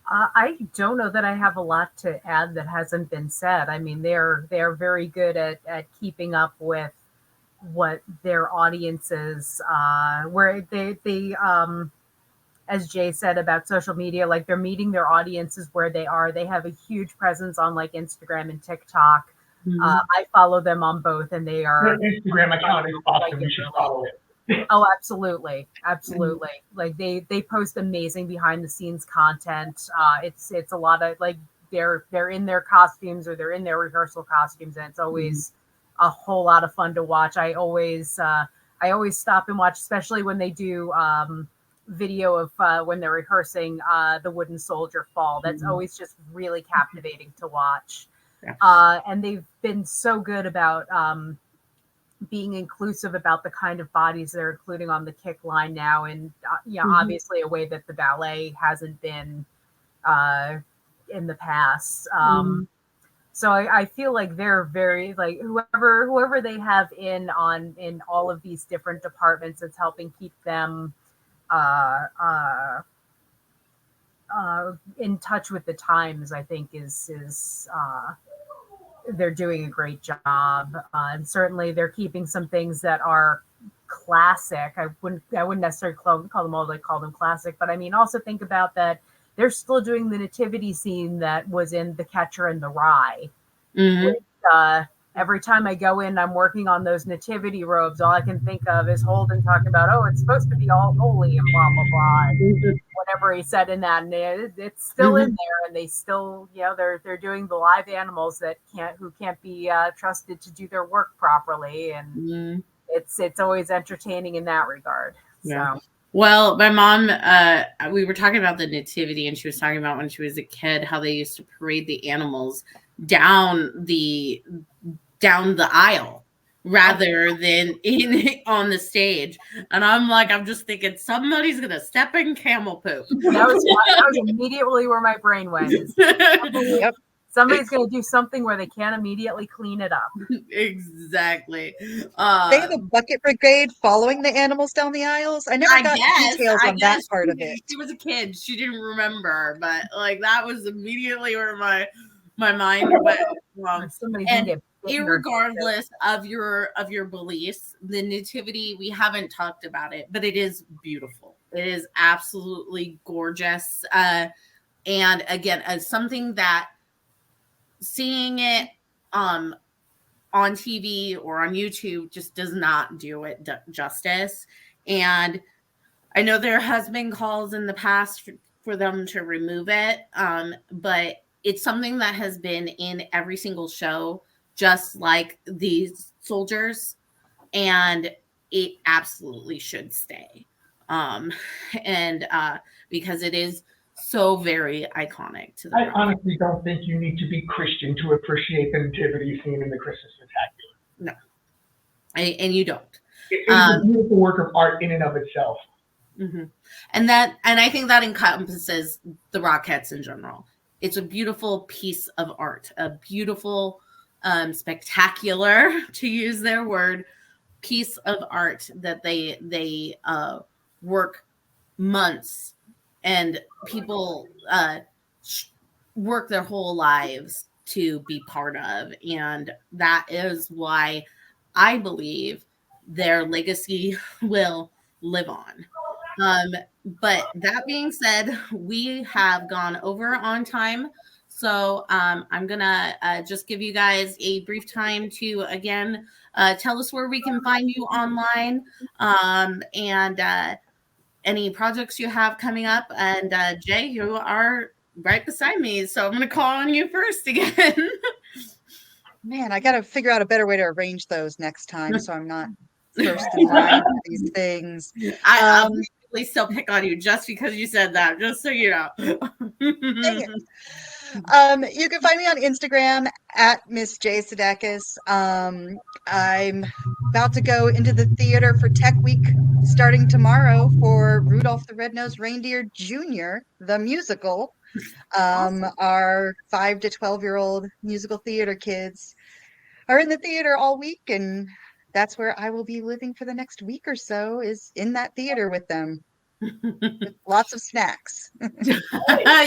I don't know that I have a lot to add that hasn't been said. I mean, they're very good at keeping up with what their audiences, where they as Jay said about social media, like they're meeting their audiences where they are. They have a huge presence on like Instagram and TikTok. I follow them on both, and they are. Their Instagram account is awesome. You should follow it. Oh, absolutely. Like they post amazing behind the scenes content. It's a lot of like they're in their costumes or they're in their rehearsal costumes, and it's always a whole lot of fun to watch. I always stop and watch, especially when they do video of when they're rehearsing the Wooden Soldier Fall. That's always just really captivating to watch. Yeah. And they've been so good about being inclusive about the kind of bodies they're including on the kick line now, and obviously a way that the ballet hasn't been in the past. So I feel like they're very like whoever they have in all of these different departments, it's helping keep them in touch with the times. I think is they're doing a great job, and certainly they're keeping some things that are classic. I wouldn't necessarily call them classic, but I mean, also think about that they're still doing the nativity scene that was in The Catcher in the Rye. Which, every time I go in, I'm working on those nativity robes. All I can think of is Holden talking about, oh, it's supposed to be all holy and blah blah blah. Whatever he said in that, and it's still in there, and they still, they're doing the live animals that can't be trusted to do their work properly, and it's always entertaining in that regard. Yeah. So. Well, my mom, we were talking about the nativity, and she was talking about when she was a kid how they used to parade the animals down the aisle rather than on the stage. And I'm just thinking somebody's gonna step in camel poop. That was immediately where my brain went. Yep. Somebody's going to do something where they can't immediately clean it up. Exactly. They have a bucket brigade following the animals down the aisles. I never got details on that part of it. She was a kid. She didn't remember, but like that was immediately where my mind went. And irregardless of your beliefs, the nativity, we haven't talked about it, but it is beautiful. It is absolutely gorgeous. And again, as something that seeing it on TV or on YouTube just does not do it justice. And I know there has been calls in the past for them to remove it, but it's something that has been in every single show, just like these soldiers, and it absolutely should stay. And because it is so very iconic to the I Rockettes. honestly don't think you need to be Christian to appreciate the nativity scene in the Christmas Spectacular. No, and you don't. It is a beautiful work of art in and of itself. Mm-hmm. And I think that encompasses the Rockettes in general. It's a beautiful piece of art, a beautiful, spectacular, to use their word, piece of art that they work months, and people work their whole lives to be part of, and that is why I believe their legacy will live on. But that being said, we have gone over on time. So I'm going to just give you guys a brief time to, again, tell us where we can find you online, and any projects you have coming up. And Jay, you are right beside me. So I'm going to call on you first again. Man, I got to figure out a better way to arrange those next time so I'm not first in line for these things. I'll probably still pick on you just because you said that, just so you know. Dang it. You can find me on Instagram at Miss J Sadekis. I'm about to go into the theater for Tech Week starting tomorrow for Rudolph the Red-Nosed Reindeer Jr., the musical. Our 5 to 12-year-old musical theater kids are in the theater all week, and that's where I will be living for the next week or so, is in that theater with them. With lots of snacks.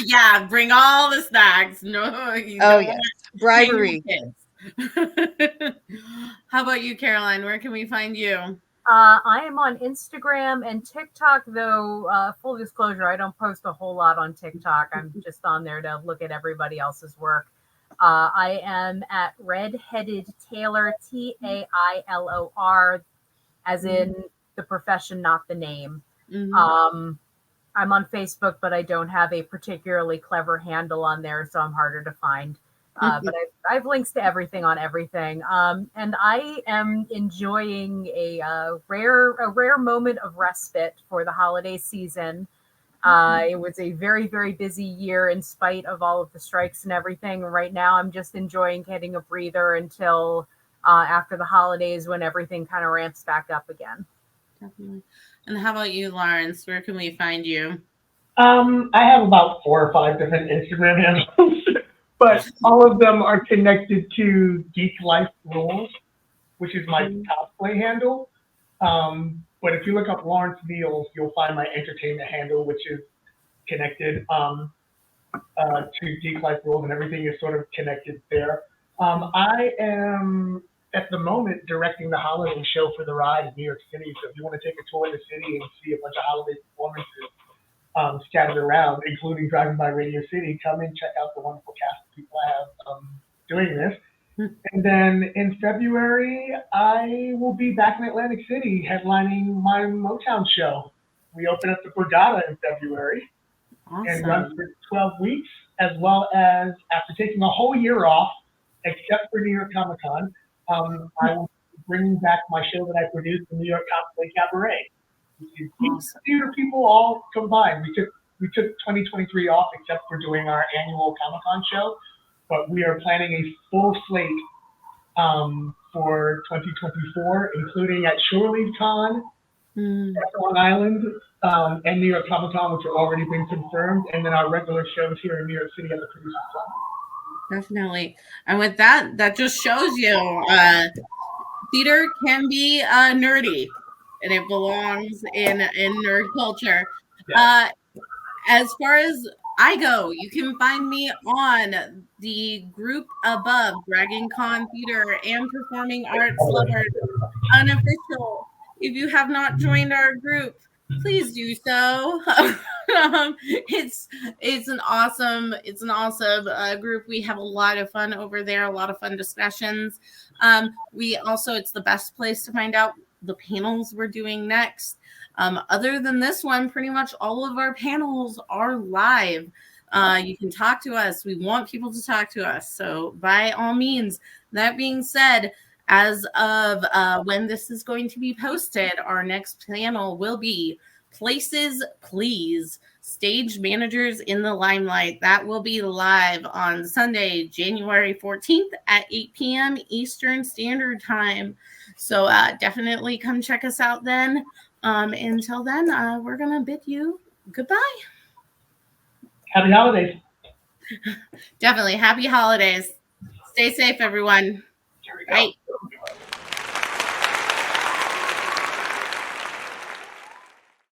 Yeah, bring all the snacks. No, you Oh don't yes, want to hang bribery. with kids. How about you, Caroline? Where can we find you? I am on Instagram and TikTok, though, full disclosure, I don't post a whole lot on TikTok. I'm just on there to look at everybody else's work. I am at Redheaded Taylor, Tailor, as in the profession, not the name. Mm-hmm. I'm on Facebook, but I don't have a particularly clever handle on there, so I'm harder to find. But I've links to everything on everything. And I am enjoying a rare moment of respite for the holiday season. It was a very, very busy year in spite of all of the strikes and everything. Right now, I'm just enjoying getting a breather until after the holidays, when everything kind of ramps back up again. Definitely. And how about you, Lawrence? Where can we find you? I have about 4 or 5 different Instagram handles, but all of them are connected to Geek Life Rules, which is my cosplay handle. But if you look up Lawrence Neals, you'll find my entertainment handle, which is connected to Geek Life Rules, and everything is sort of connected there. I am at the moment directing the holiday show for the ride in New York City. So if you want to take a tour of the city and see a bunch of holiday performances scattered around, including driving by Radio City, come and check out the wonderful cast of people I have doing this. And then in February, I will be back in Atlantic City headlining my Motown show. We open up the Borgata in February and run for 12 weeks, as well as after taking a whole year off, except for New York Comic Con, I will be bringing back my show that I produced, the New York Cosplay Cabaret. Theater people all combined. We took 2023 off except for doing our annual Comic Con show, but we are planning a full slate for 2024, including at Shore Leave Con, at Long Island, and New York Comic Con, which are already been confirmed, and then our regular shows here in New York City at the Producers Club. Definitely. And with that, that just shows you theater can be nerdy, and it belongs in nerd culture. Yeah. As far as I go, you can find me on the group above, Dragon Con Theater and Performing Arts Lovers Unofficial. If you have not joined our group, please do so. It's an awesome group. We have a lot of fun over there, a lot of fun discussions. We also, it's the best place to find out the panels we're doing next. Other than this one, pretty much all of our panels are live. You can talk to us. We want people to talk to us. So by all means, that being said, as of when this is going to be posted, our next panel will be Places Please, Stage Managers in the Limelight. That will be live on Sunday, January 14th at 8 p.m. Eastern Standard Time. So definitely come check us out then. Until then, we're going to bid you goodbye. Happy holidays. Definitely. Happy holidays. Stay safe, everyone. Here we go. Bye.